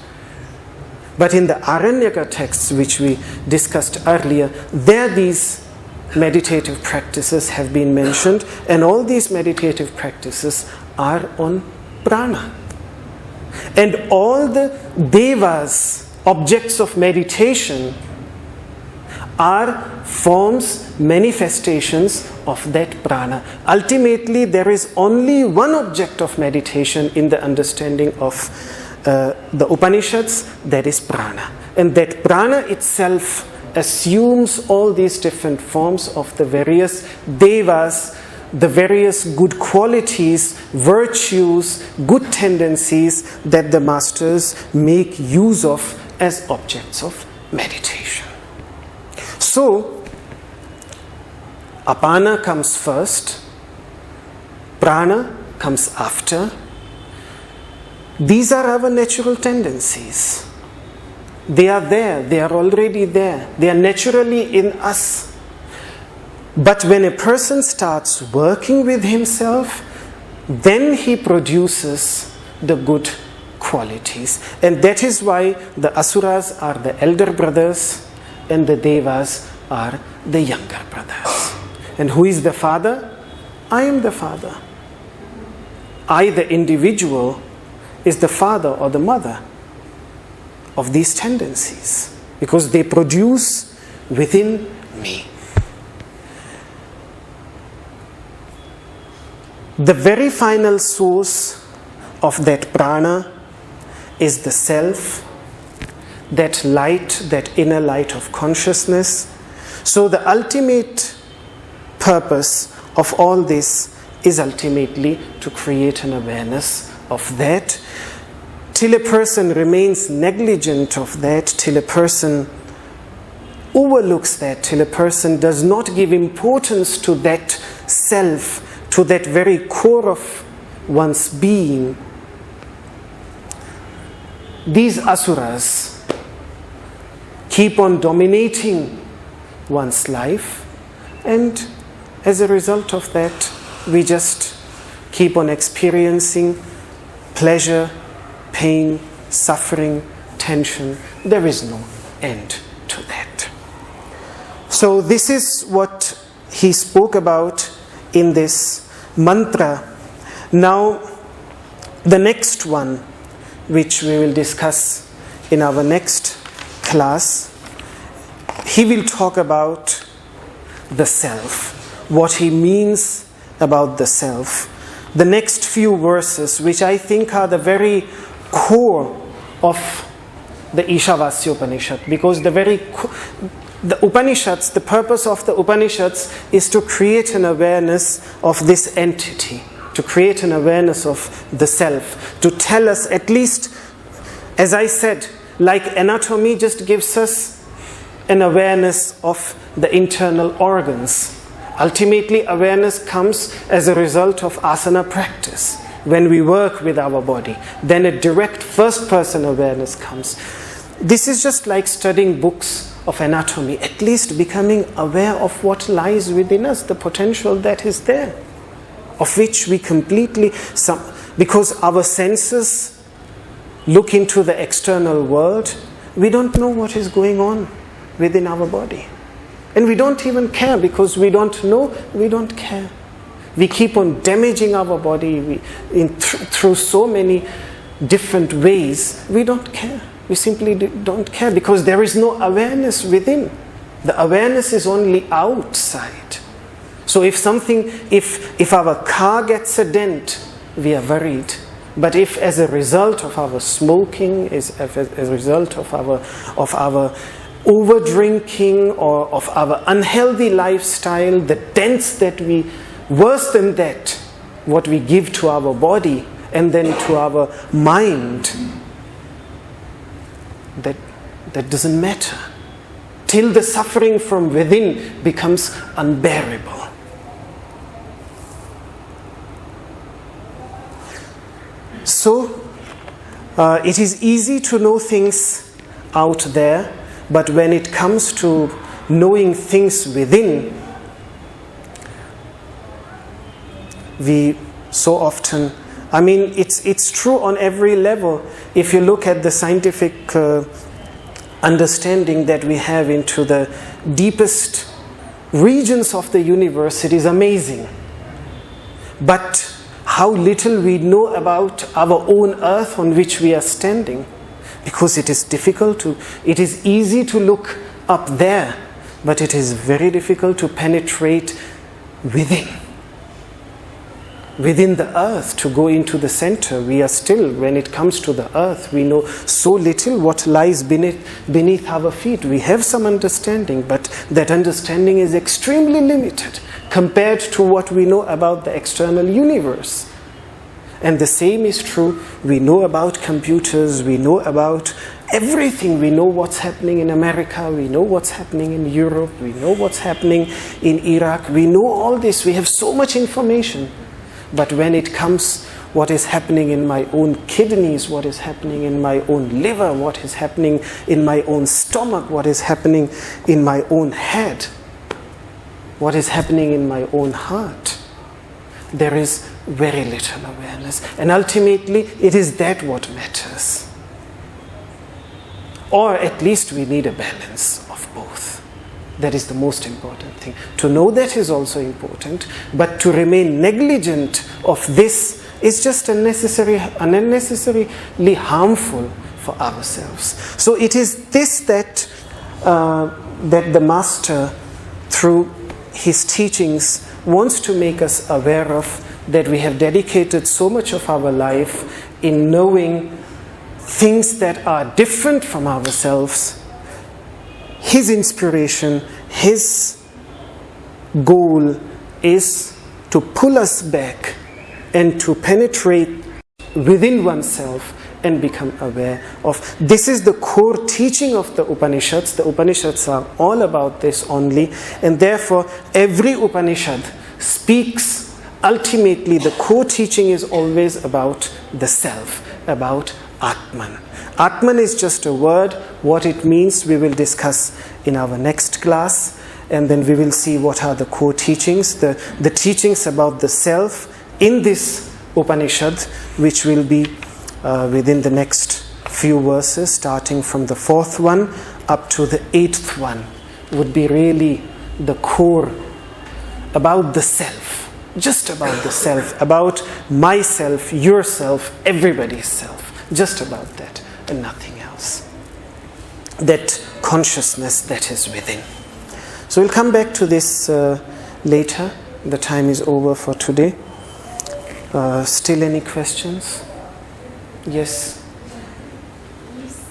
But in the Aranyaka texts, which we discussed earlier, there these meditative practices have been mentioned, and all these meditative practices are on prana. And all the devas, objects of meditation, are forms, manifestations of that prana. Ultimately, there is only one object of meditation in the understanding of the Upanishads, that is prana. And that prana itself assumes all these different forms of the various devas, the various good qualities, virtues, good tendencies that the masters make use of as objects of meditation. So, apana comes first, prana comes after. These are our natural tendencies. They are there, they are already there, they are naturally in us. But when a person starts working with himself, then he produces the good qualities. And that is why the asuras are the elder brothers and the devas are the younger brothers. And who is the father? I am the father. I, the individual, is the father or the mother of these tendencies, because they produce within me. The very final source of that prana is the self, that light, that inner light of consciousness. So the ultimate purpose of all this is ultimately to create an awareness of that. Till a person remains negligent of that, till a person overlooks that, till a person does not give importance to that self, to that very core of one's being, these asuras keep on dominating one's life, and as a result of that, we just keep on experiencing pleasure, pain, suffering, tension. There is no end to that. So this is what he spoke about in this mantra. Now, the next one, which we will discuss in our next class, he will talk about the self, what he means about the self. The next few verses, which I think are the very core of the Ishavasya Upanishad, because the Upanishads, the purpose of the Upanishads is to create an awareness of this entity, to create an awareness of the self, to tell us, at least, as I said, like anatomy just gives us an awareness of the internal organs. Ultimately, awareness comes as a result of asana practice. When we work with our body, then a direct first-person awareness comes. This is just like studying books of anatomy, at least becoming aware of what lies within us, the potential that is there, of which we completely, because our senses look into the external world, we don't know what is going on within our body. And we don't even care, because we don't know, we don't care. We keep on damaging our body through so many different ways. We don't care. We simply don't care, because there is no awareness within. The awareness is only outside. So if our car gets a dent, we are worried. But if as a result of our smoking, as a result of our over drinking or of our unhealthy lifestyle, the dents that we, worse than that, what we give to our body and then to our mind, that doesn't matter, till the suffering from within becomes unbearable. So, it is easy to know things out there, but when it comes to knowing things within, we so often, I mean, it's true on every level. If you look at the scientific understanding that we have into the deepest regions of the universe, it is amazing. But how little we know about our own earth on which we are standing, because it is difficult to, it is easy to look up there, but it is very difficult to penetrate within the earth, to go into the center. We are still, when it comes to the earth, we know so little what lies beneath our feet. We have some understanding, but that understanding is extremely limited compared to what we know about the external universe. And the same is true, we know about computers, we know about everything. We know what's happening in America, we know what's happening in Europe, we know what's happening in Iraq, we know all this, we have so much information. But when it comes, what is happening in my own kidneys, what is happening in my own liver, what is happening in my own stomach, what is happening in my own head, what is happening in my own heart, there is very little awareness. And ultimately, it is that what matters. Or at least we need a balance of both. That is the most important thing. To know that is also important, but to remain negligent of this is just unnecessarily harmful for ourselves. So it is this that the Master, through his teachings, wants to make us aware of, that we have dedicated so much of our life in knowing things that are different from ourselves. His inspiration, his goal is to pull us back and to penetrate within oneself and become aware of. This is the core teaching of the Upanishads. The Upanishads are all about this only, and therefore every Upanishad speaks, ultimately the core teaching is always about the self, about Atman. Atman is just a word. What it means we will discuss in our next class, and then we will see what are the core teachings, the teachings about the self in this Upanishad, which will be within the next few verses, starting from the 4th one up to the 8th one, would be really the core about the self, just about the self, about myself, yourself, everybody's self, just about that and nothing else. That consciousness that is within. So we'll come back to this later. The time is over for today. Still any questions? Yes? You say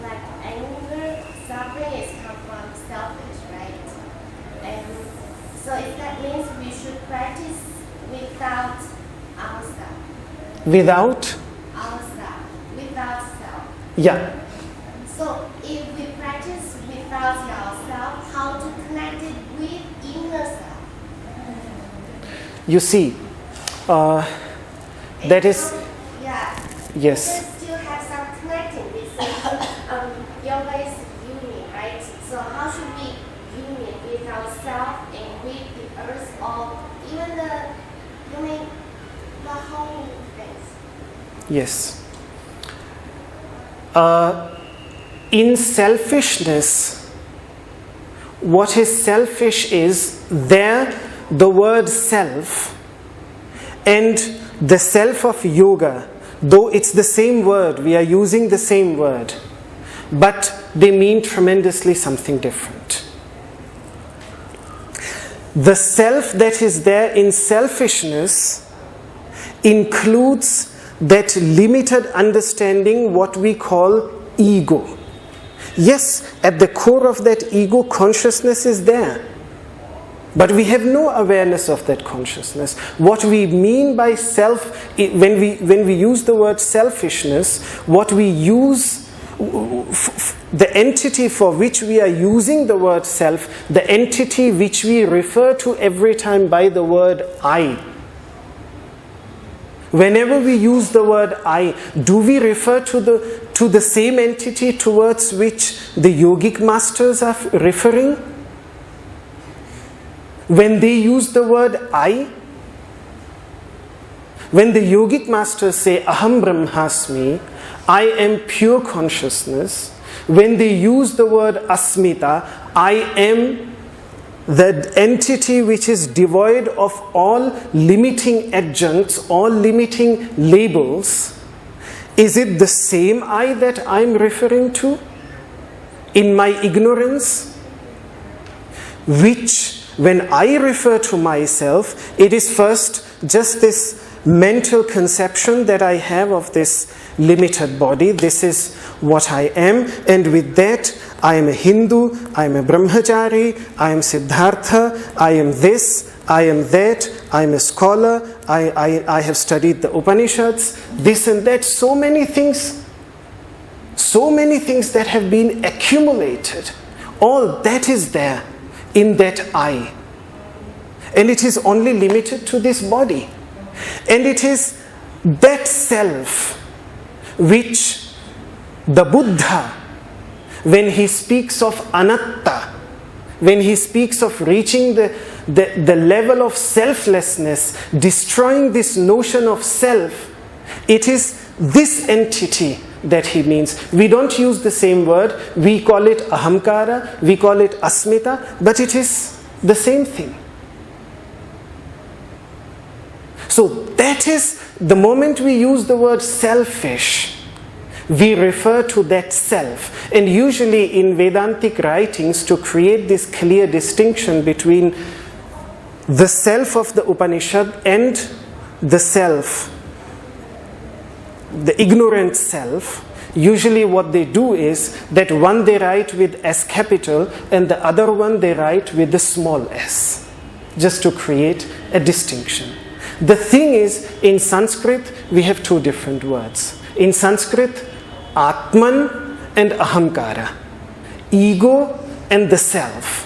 like anger, suffering is come from selfish, right? And so if that means we should practice without ourselves. Without? Ourselves. Without self. Yeah. So if we practice without ourselves, how to connect it with inner self? You see, that is... Yeah. Yes. You still have some connecting with yoga is union, right? So how should we union with ourselves and with the earth, or even the whole things? Yes. In selfishness, what is selfish is there the word self and the self of yoga, though it's the same word, we are using the same word, but they mean tremendously something different. The self that is there in selfishness includes that limited understanding, what we call ego. Yes, at the core of that ego, consciousness is there. But we have no awareness of that consciousness. What we mean by self, when we use the word selfishness, what we use, the entity for which we are using the word self, the entity which we refer to every time by the word I. Whenever we use the word I, do we refer to the same entity towards which the yogic masters are referring? When they use the word I, when the yogic masters say Aham Brahmasmi, I am pure consciousness, when they use the word Asmita, I am the entity which is devoid of all limiting adjuncts, all limiting labels, is it the same I that I'm referring to in my ignorance? Which, when I refer to myself, it is first just this mental conception that I have of this limited body. This is what I am, and with that I am a Hindu, I am a Brahmachari, I am Siddhartha, I am this, I am that, I am a scholar, I have studied the Upanishads, this and that, so many things that have been accumulated. All that is there in that I. And it is only limited to this body. And it is that self which the Buddha, when he speaks of anatta, when he speaks of reaching the level of selflessness, destroying this notion of self, it is this entity that he means. We don't use the same word. We call it ahamkara, we call it asmita, but it is the same thing. So that is, the moment we use the word selfish, we refer to that self. And usually in Vedantic writings, to create this clear distinction between the self of the Upanishad and the self, the ignorant self, usually what they do is that one they write with S capital and the other one they write with the small s, just to create a distinction. The thing is, in Sanskrit we have two different words. In Sanskrit, Atman and Ahamkara, ego and the self.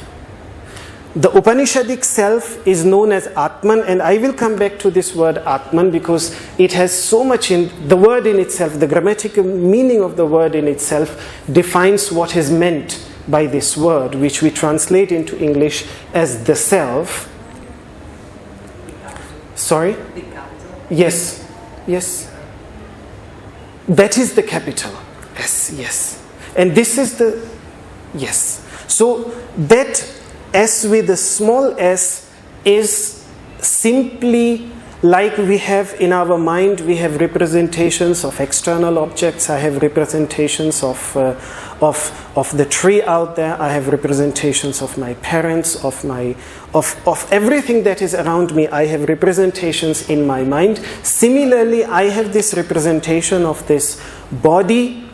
The Upanishadic self is known as Atman, and I will come back to this word Atman because it has so much in the word in itself. The grammatical meaning of the word in itself defines what is meant by this word, which we translate into English as the self. Sorry? Yes. Yes. That is the capital. Yes. And this is the... Yes. So that S with a small s is simply like we have in our mind, we have representations of external objects. I have representations of the tree out there. I have representations of my parents, of everything that is around me. I have representations in my mind. Similarly, I have this representation of this body.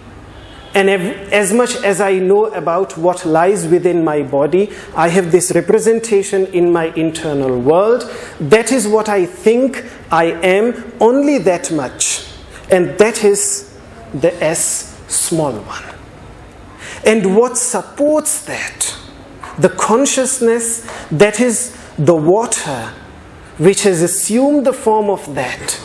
And as much as I know about what lies within my body, I have this representation in my internal world. That is what I think I am, only that much. And that is the S small one. And what supports that? The consciousness that is the water, which has assumed the form of that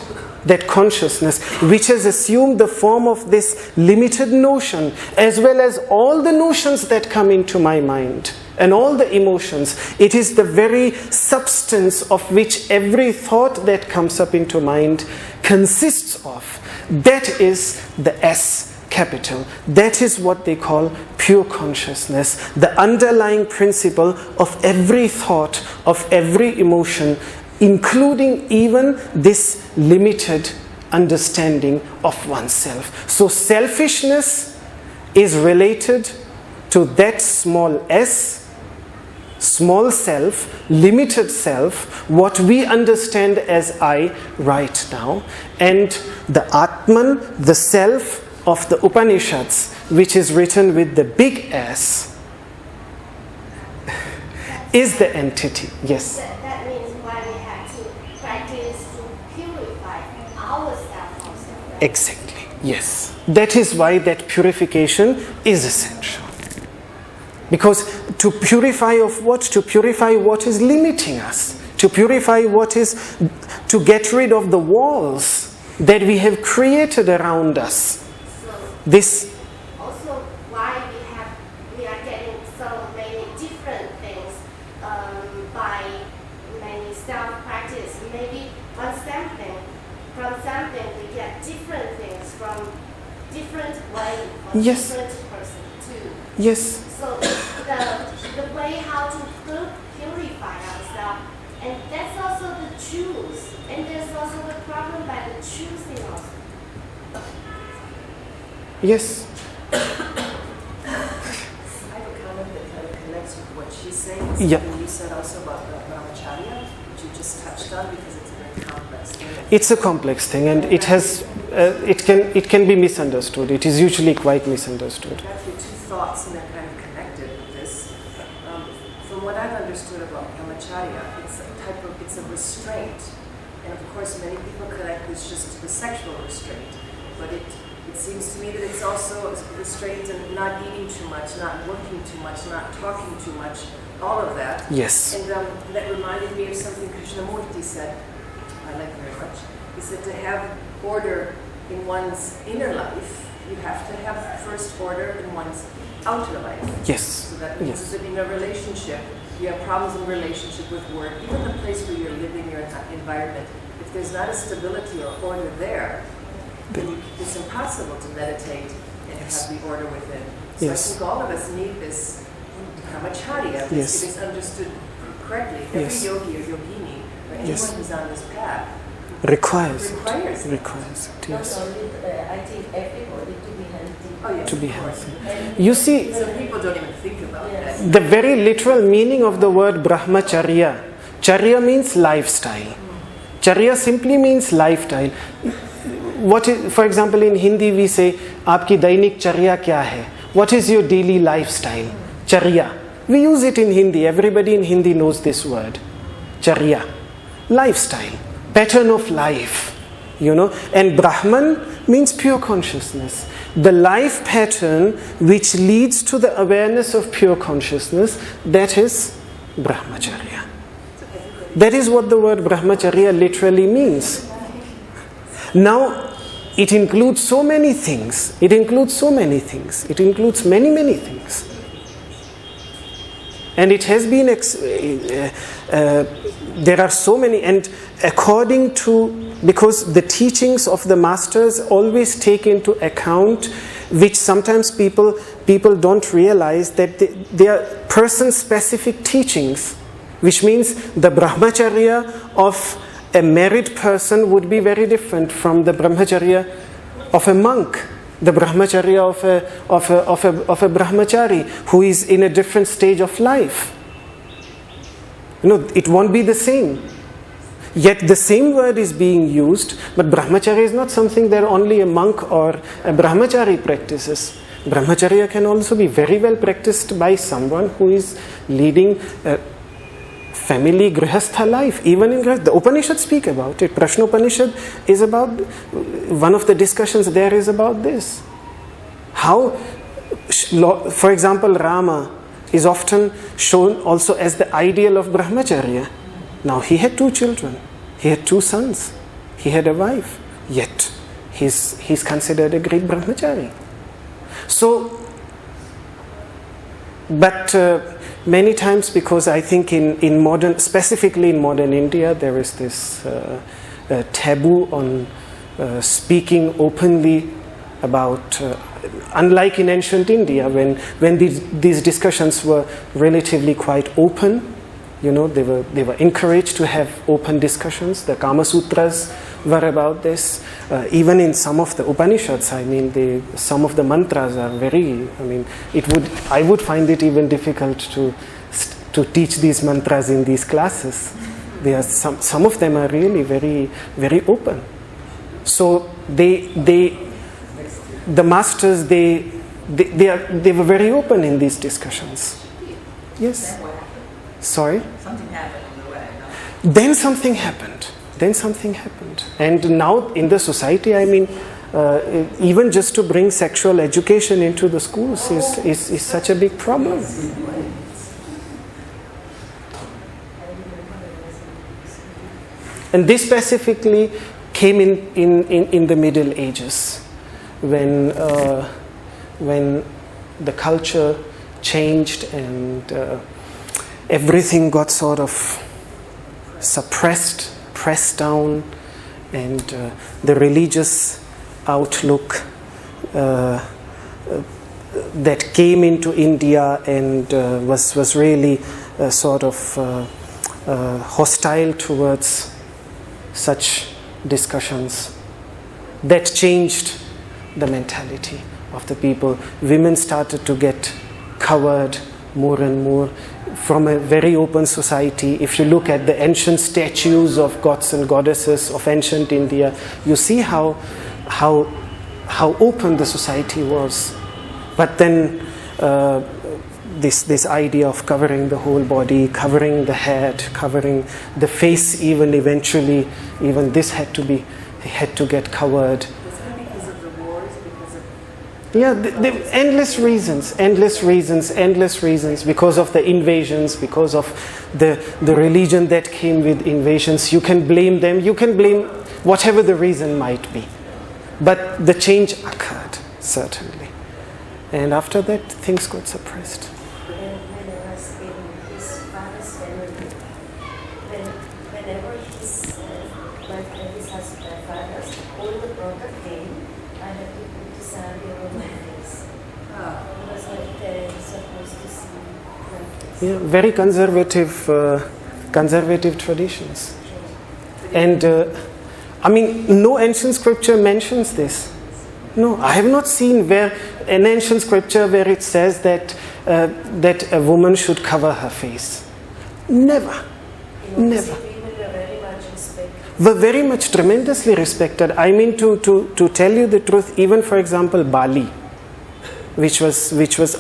consciousness, which has assumed the form of this limited notion, as well as all the notions that come into my mind and all the emotions. It is the very substance of which every thought that comes up into mind consists of. That is the S capital. That is what they call pure consciousness, the underlying principle of every thought, of every emotion, including even this limited understanding of oneself. So selfishness is related to that small s, small self, limited self, what we understand as I right now. And the Atman, the self, of the Upanishads, which is written with the big S, is the entity. Yes. That means why we have to practice to purify ourselves also. Right? Exactly. Yes. That is why that purification is essential. Because to purify of what? To purify what is limiting us. To purify what is, to get rid of the walls that we have created around us. So This, also why we are getting so many different things by many self-practice. Maybe from something we get different things from different way from Yes. different person too. yes, So the way how to purify ourselves, and that's also the choose. And there's also the problem by the choosing also. yes, I have a comment that kind of connects with what she's saying. It's Yeah. something you said also about the brahmacharya, which you just touched on because it's a very complex thing. it's a complex thing, and it has, it can be misunderstood. It is usually quite misunderstood. Actually, two thoughts, and they're kind of connected with this. From what I've understood about brahmacharya, it's a restraint, and of course, many people connect this just to the sexual restraint, but it seems to me that it's also a restraint in not eating too much, not working too much, not talking too much, all of that. Yes, And that reminded me of something Krishnamurti said, I like very much. He said to have order in one's inner life, you have to have first order in one's outer life. yes, So that means yes, that in a relationship, you have problems in relationship with work, even the place where you're living, your environment. If there's not a stability or order there, then it's impossible to meditate and have the order within. So Yes. I think all of us need this brahmacharya. Yes. If it's understood correctly. Every Yes. yogi or yogini, or anyone Yes. who's on this path, requires it, requires it. requires it, Not yes, only, I think everybody to be healthy. Oh, yes, to be of course. healthy. You see, Some people don't even think about Yes. that. the very literal meaning of the word brahmacharya, charya means lifestyle. Charya simply means lifestyle. What is, for example, in Hindi we say, "Aapki dainik charya kya hai?" What is your daily lifestyle? Charya. We use it in Hindi. Everybody in Hindi knows this word. Charya. Lifestyle. Pattern of life. You know. And Brahman means pure consciousness. The life pattern which leads to the awareness of pure consciousness, that is brahmacharya. That is what the word brahmacharya literally means. Now, it includes so many things. It includes so many things. It includes many, many things. And it has been, there are so many, and according to, because the teachings of the masters always take into account, which sometimes people don't realize, that they are person-specific teachings, which means the brahmacharya of a married person would be very different from the brahmacharya of a monk, the brahmacharya of a brahmachari who is in a different stage of life. You know, it won't be the same. Yet the same word is being used, but brahmacharya is not something that only a monk or a brahmachari practices. Brahmacharya can also be very well practiced by someone who is leading a family grihastha life. Even in the Upanishads speak about it. Prashna Upanishad is about, one of the discussions there is about this. How, for example, Rama is often shown also as the ideal of brahmacharya. Now he had 2 children, he had 2 sons, he had a wife, yet he's considered a great brahmachari. So, but many times, because I think in modern, specifically in modern India, there is this taboo on speaking openly about, unlike in ancient India, when these discussions were relatively quite open. You know, they were encouraged to have open discussions. The Kama Sutras were about this. Even in some of the Upanishads, I mean, some of the mantras are very. I mean, I would find it even difficult to teach these mantras in these classes. They are some of them are really very, very open. So they the masters, they were very open in these discussions. Yes. Then what happened? Sorry? Something happened on the way, no? Then something happened. And now in the society, I mean, even just to bring sexual education into the schools is such a big problem. And this specifically came in the Middle Ages, when the culture changed and everything got sort of suppressed, pressed down, and the religious outlook that came into India and was really sort of hostile towards such discussions. That changed the mentality of the people. Women started to get covered more and more from a very open society. If you look at the ancient statues of gods and goddesses of ancient India, you see how open the society was. But then this idea of covering the whole body, covering the head, covering the face, even eventually, even this had to get covered. Was it because of the wars? The endless reasons, because of the invasions, because of the religion that came with invasions. You can blame them, you can blame whatever the reason might be. But the change occurred, certainly. And after that, things got suppressed. When I was in his father's family, whenever his father's older brother came, I had to put the sari over my face. It was like they're supposed to see my face. Yeah, very conservative traditions. And I mean, no ancient scripture mentions this. No, I have not seen an ancient scripture where it says that a woman should cover her face. Never. Never. Were very much tremendously respected. I mean, to tell you the truth, even for example, Bali, which was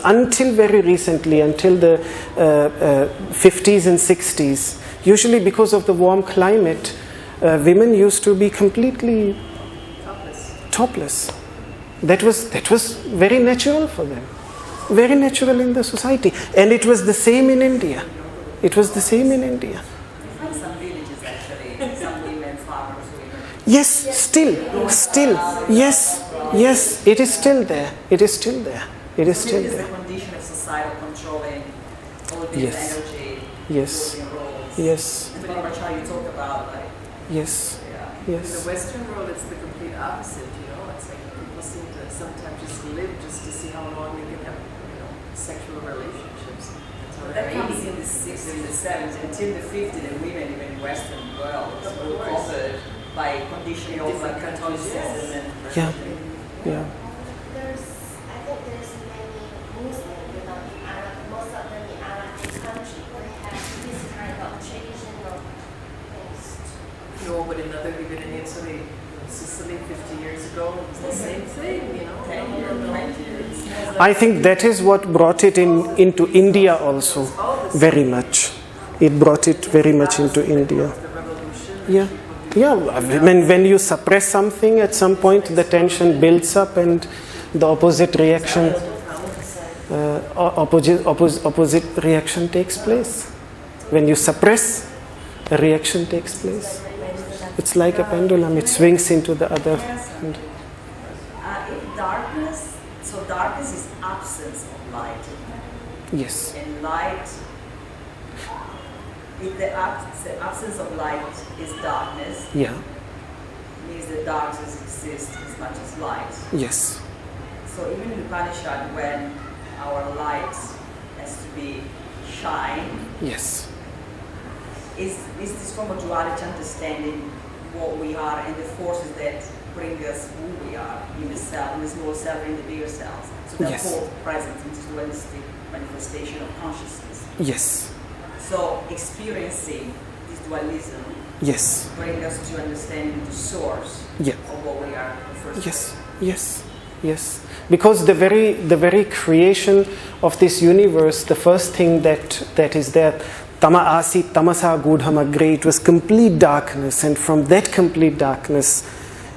until very recently, until the 50s and 60s, usually because of the warm climate, women used to be completely topless. That was very natural for them, very natural in the society, and it was the same in India. You find some villages actually, some women, farmers, women. Yes, still, yes, it is still there. It is still there. It is the condition of society controlling all this energy, Yes. roles. Yes. And pretty much how you talk about, like, Yes. In Yes. the Western world, it's the complete opposite. It's like people seem to sometimes just live just to see how long they can have, sexual relationships. So that comes in the 60s and the 70s. Until the 50s, the women even in Western world were covered by conditioning of like Catholicism and Yeah. I think there's many Muslims, in Arab, most of them in Arabic country, they have this kind of tradition of things. but another even in Italy, Sicily 50 years ago, it was the same thing, 10 years, 20 years. I think that is what brought it into India also, very much. It brought it very much into India. The revolution. Yeah. When you suppress something, at some point the tension builds up and the opposite reaction takes place. When you suppress, a reaction takes place. It's like a pendulum; it swings into the other. And If darkness is absence of light. yes, And light, if the absence of light is darkness, yeah, means that darkness exists as much as light. yes, So even in the Upanishad, when our light has to be shine, yes, is this from a duality understanding what we are and the forces that bring us who we are in the self, in the small self, and in the bigger selves. So they're Yes. both present in this dualistic manifestation of consciousness. yes, So experiencing this dualism yes, brings us to understanding the source yeah, of what we are in the first yes, place. yes, Yes. Because the very creation of this universe, the first thing that is there, tama asit tamasa gudham agre, it was complete darkness, and from that complete darkness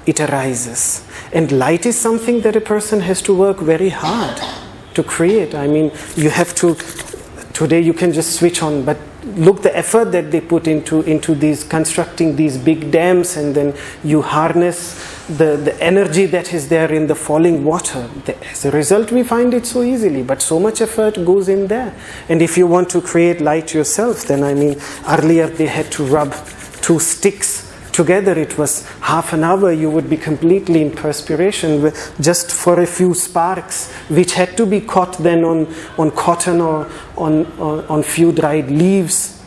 it arises. And light is something that a person has to work very hard to create. I mean, you have to, today you can just switch on, but look the effort that they put into these, constructing these big dams, and then you harness the energy that is there in the falling water. As a result, we find it so easily, but so much effort goes in there. And if you want to create light yourself, then I mean, earlier they had to rub 2 sticks together. It was half an hour, you would be completely in perspiration just for a few sparks, which had to be caught then on cotton or on few dried leaves,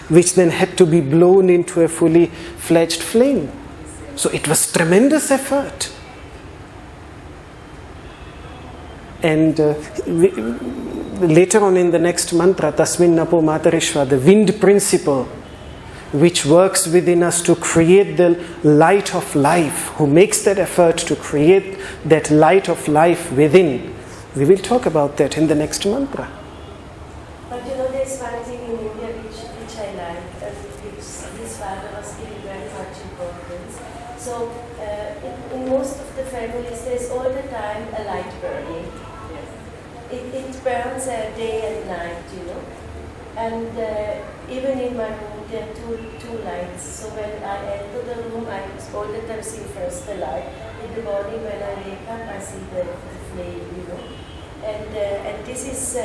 which then had to be blown into a fully fledged flame. So it was tremendous effort. And later on in the next mantra, Tasmin Napo Matarishva, the wind principle, which works within us to create the light of life, who makes that effort to create that light of life within. We will talk about that in the next mantra. But there's one thing in India which I like, and which his father was giving very much importance. So in most of the families, there's all the time a light burning. It burns day and night, And even in my room, there are two lights. So when I enter the room, I all the time see first the light. In the morning, when I wake up, I see the flame, And this is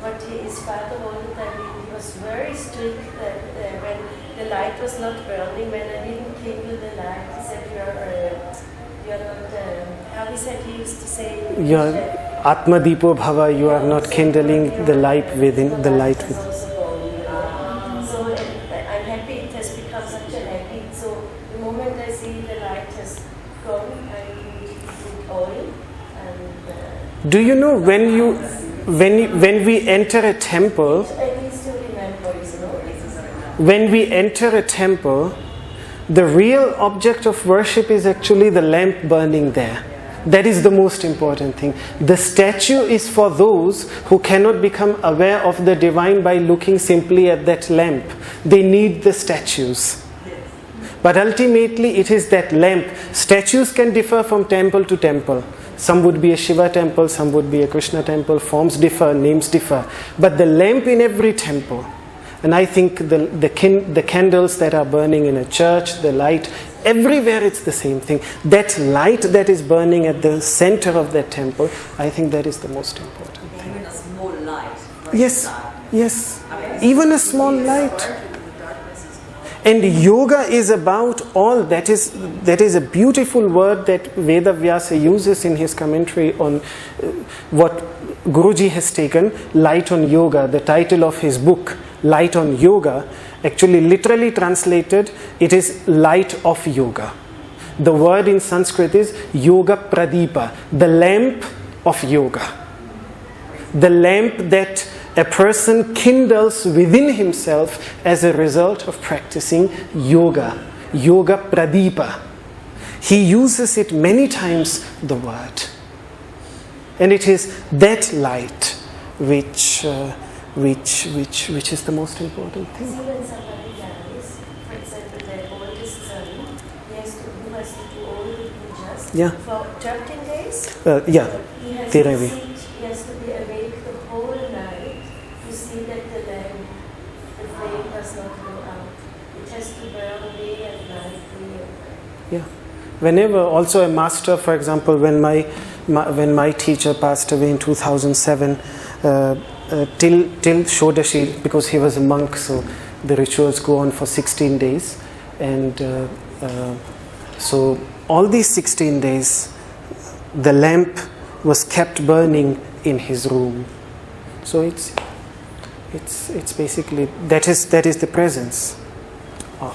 what his father all the time. He was very strict that when the light was not burning, when I didn't kindle the light, he said, you're not, how he said, he used to say, Atma Deepo Bhava, you are not kindling the light within, the light within. So I'm happy it has become such a habit. So the moment I see the light has gone, I put oil and... Do you know when we enter a temple, when we enter a temple, the real object of worship is actually the lamp burning there. That is the most important thing. The statue is for those who cannot become aware of the divine by looking simply at that lamp. They need the statues. But ultimately it is that lamp. Statues can differ from temple to temple. Some would be a Shiva temple, some would be a Krishna temple. Forms differ, names differ. But the lamp in every temple, and I think the candles that are burning in a church, the light, everywhere it's the same thing. That light that is burning at the center of that temple, I think that is the most important thing. Even a small light. Yes, yes. Even a small light. And yoga is about all that is a beautiful word that Vedavyasa uses in his commentary on what Guruji has taken, Light on Yoga, the title of his book, Light on Yoga. Actually, literally translated, it is light of yoga. The word in Sanskrit is Yoga Pradipa, the lamp of yoga. The lamp that a person kindles within himself as a result of practicing yoga. Yoga Pradipa. He uses it many times, the word. And it is that light which is the most important thing. See, when somebody dies, for example, their oldest son, who has to do all the pujas for 13 days. He has to be awake the whole night to see that the flame does not go out. It has to burn day and night. Yeah. Whenever also a master, for example, when my teacher passed away in 2007, till Shodashi, because he was a monk, so the rituals go on for 16 days, and so all these 16 days the lamp was kept burning in his room. So it's basically that is the presence of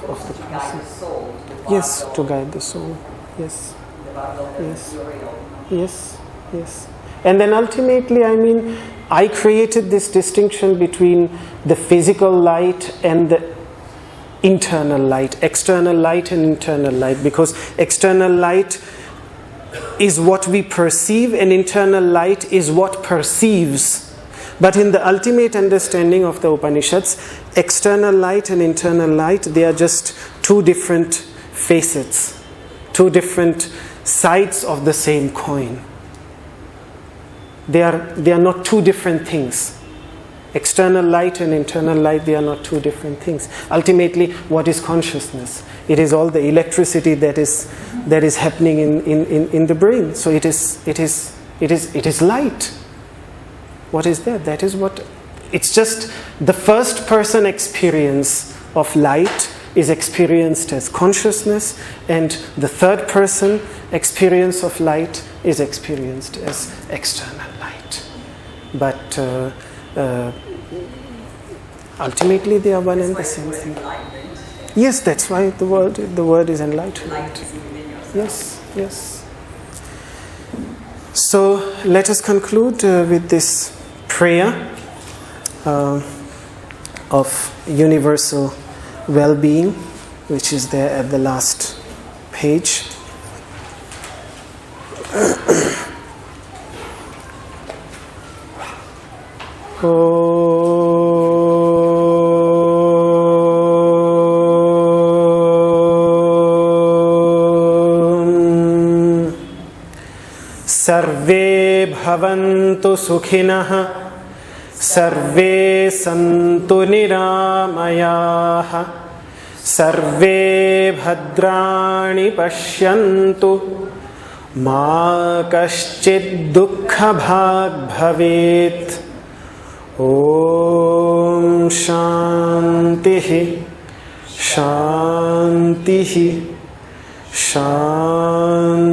the person. Yes, to guide the soul. Yes. Yes. And then ultimately, I mean, I created this distinction between the physical light and the internal light, external light and internal light, because external light is what we perceive and internal light is what perceives. But in the ultimate understanding of the Upanishads, external light and internal light, they are just two different facets, two different sides of the same coin. They are not two different things. External light and internal light, they are not two different things. Ultimately, what is consciousness? It is all the electricity that is happening in the brain. So it is light. What is that? That is what. It's just the first person experience of light is experienced as consciousness, and the third person experience of light is experienced as external light. But ultimately they are one and the same thing. Yes, that's why the word is enlightenment. Yes. So let us conclude with this prayer of universal well-being, which is there at the last page. सर्वे भवन्तु सुखिनः सर्वे सन्तु निरामयाः सर्वे भद्राणि पश्यन्तु मा कश्चित् दुःखभाग् भवेत् ॐ शान्तिः शान्तिः शान्तिः